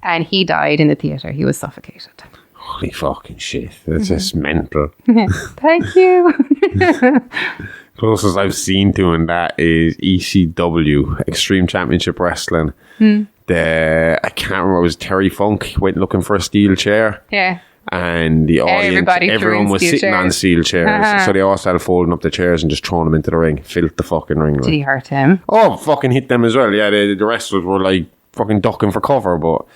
S5: and he died in the theatre. He was suffocated.
S4: Holy fucking shit. That's just mental.
S5: Thank you.
S4: Closest I've seen to him that is ECW, Extreme Championship Wrestling. I can't remember, it was Terry Funk went looking for a steel chair. Yeah. And the audience, everyone was sitting on steel chairs. So they all started folding up the chairs and just throwing them into the ring. Filled the fucking ring.
S5: Did he hurt him?
S4: Oh, fucking hit them as well. Yeah, the wrestlers were like fucking ducking for cover, but...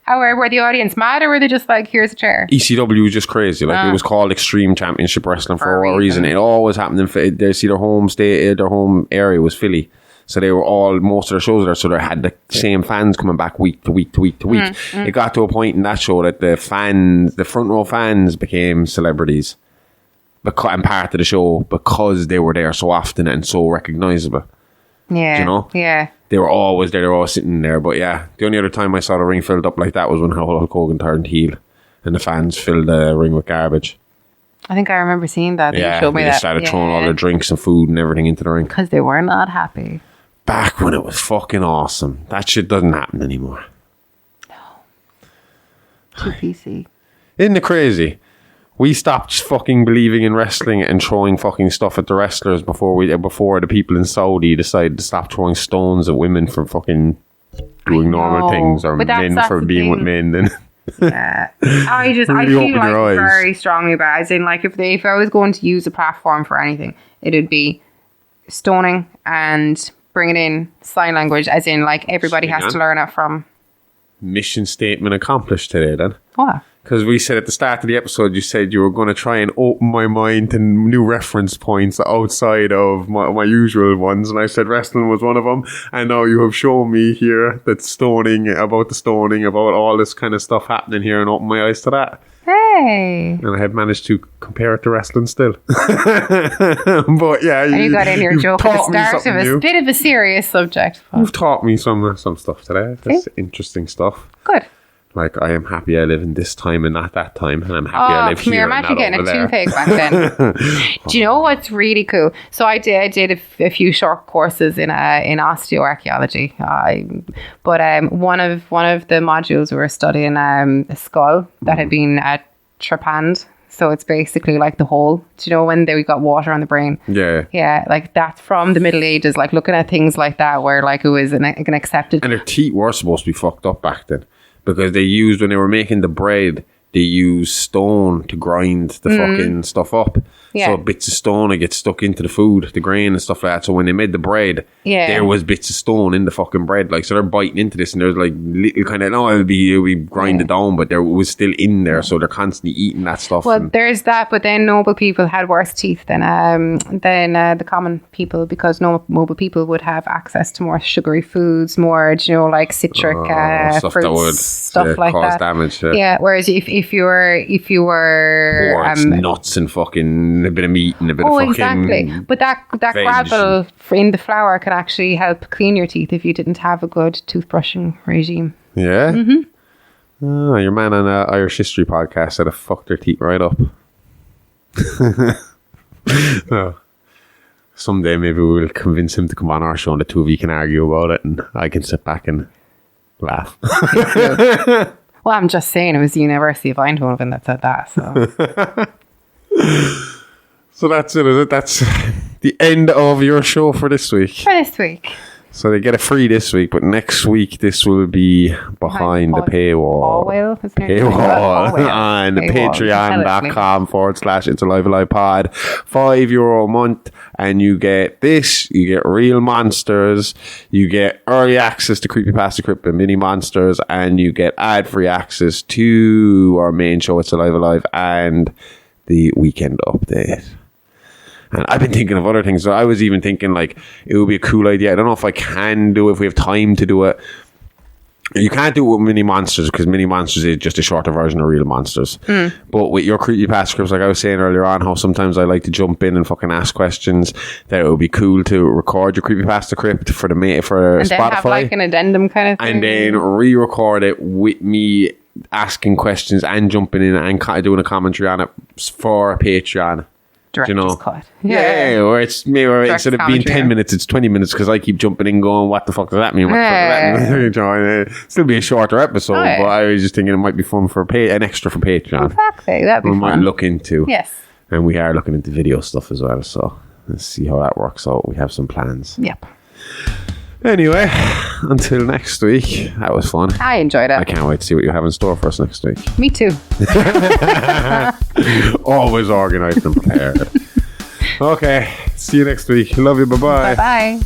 S5: Were the audience mad, or were they just like, here's a chair?
S4: ECW was just crazy. Like, it was called Extreme Championship Wrestling for a reason. It always happened in their home state, their home area was Philly. So they were most of their shows there, so they had the same fans coming back week to week to week to week. It got to a point in that show that the front row fans became celebrities and part of the show because they were there so often and so recognisable.
S5: Yeah.
S4: You know?
S5: Yeah.
S4: They were always there, they were always sitting there. But yeah, the only other time I saw the ring filled up like that was when Hulk Hogan turned heel and the fans filled the ring with garbage.
S5: I think I remember seeing that.
S4: Yeah,
S5: they showed me
S4: they
S5: that.
S4: Just started throwing all their drinks and food and everything into the ring.
S5: Because they were not happy.
S4: Back when it was fucking awesome. That shit doesn't happen anymore.
S5: No. Too PC.
S4: Isn't it crazy? We stopped fucking believing in wrestling and throwing fucking stuff at the wrestlers before the people in Saudi decided to stop throwing stones at women for fucking doing normal things, or men for being with men. And
S5: yeah, I feel like very strongly about it. As in, like, if I was going to use a platform for anything, it'd be stoning and bringing in sign language, as in, like, everybody has to learn it from.
S4: Mission statement accomplished today, then.
S5: What?
S4: Because we said at the start of the episode, you said you were going to try and open my mind to new reference points outside of my usual ones. And I said wrestling was one of them. And now you have shown me here that about all this kind of stuff happening here, and opened my eyes to that.
S5: Hey.
S4: And I had managed to compare it to wrestling still. But yeah.
S5: And you got in your joke at the start of a bit of a serious subject.
S4: You've taught me some stuff today. That's interesting stuff.
S5: Good.
S4: Like, I am happy I live in this time and not that time, and I'm happy I live
S5: come
S4: here.
S5: here, imagine getting a toothache back then. Do you know what's really cool? So I did a few short courses in osteoarchaeology. But one of the modules we were studying a skull that had been trepanned. So it's basically like the hole. Do you know when we got water on the brain?
S4: Yeah.
S5: Yeah, like that's from the Middle Ages. Like looking at things like that, where like it was an accepted.
S4: And their teeth were supposed to be fucked up back then. Because they used, when they were making the bread, they used stone to grind the fucking stuff up.
S5: Yeah.
S4: So bits of stone would get stuck into the food, the grain and stuff like that. So when they made the bread, there was bits of stone in the fucking bread. Like, so they're biting into this and there's like little kind of, it'll be grinded down, but there was still in there. So they're constantly eating that stuff.
S5: Well, there's that, but then noble people had worse teeth than the common people, because noble people would have access to more sugary foods, more, you know, like citric
S4: stuff
S5: fruits,
S4: that would
S5: stuff like
S4: cause
S5: that.
S4: damage.
S5: Yeah. Whereas if you were
S4: Ports, nuts and fucking a bit of meat and a bit of fucking
S5: exactly. But that
S4: veg.
S5: gravel in the flour can actually help clean your teeth if you didn't have a good toothbrushing regime.
S4: Yeah? Mm-hmm. Oh, your man on Irish History podcast said I fucked their teeth right up. Oh. Someday maybe we'll convince him to come on our show and the two of you can argue about it and I can sit back and laugh.
S5: Well, I'm just saying, it was the University of Eindhoven that said that.
S4: So that's it, is it? That's the end of your show for this week.
S5: For this week.
S4: So they get it free this week, but next week this will be behind the paywall. Paywall on patreon.com/It's Alive Alive Pod. €5 a month, and you get this. You get real monsters. You get early access to Creepypasta Crypt and Mini Monsters, and you get ad-free access to our main show, It's Alive Alive, and the weekend update. And I've been thinking of other things. So I was even thinking, like, it would be a cool idea. I don't know if I can do it, if we have time to do it. You can't do it with Mini Monsters, because Mini Monsters is just a shorter version of Real Monsters. But with your Creepypasta scripts, like I was saying earlier on, how sometimes I like to jump in and fucking ask questions, that it would be cool to record your Creepypasta crypt for
S5: and
S4: Spotify.
S5: then have like an addendum kind of thing.
S4: And then re-record it with me asking questions and jumping in and kind of doing a commentary on it for Patreon.
S5: Director's cut.
S4: Yeah, or it's maybe instead of being 10 minutes, it's 20 minutes, because I keep jumping in going, what the fuck does that mean? What the fuck does that mean? Still be a shorter episode, but I was just thinking it might be fun for an extra for Patreon.
S5: Exactly, that'd be
S4: we
S5: fun.
S4: might look into.
S5: Yes.
S4: And we are looking into video stuff as well, so let's see how that works out. We have some plans.
S5: Yep.
S4: Anyway, until next week, that was fun.
S5: I enjoyed it.
S4: I can't wait to see what you have in store for us next week.
S5: Me too.
S4: Always organised and prepared. Okay, see you next week. Love you. Bye-bye.
S5: Bye-bye.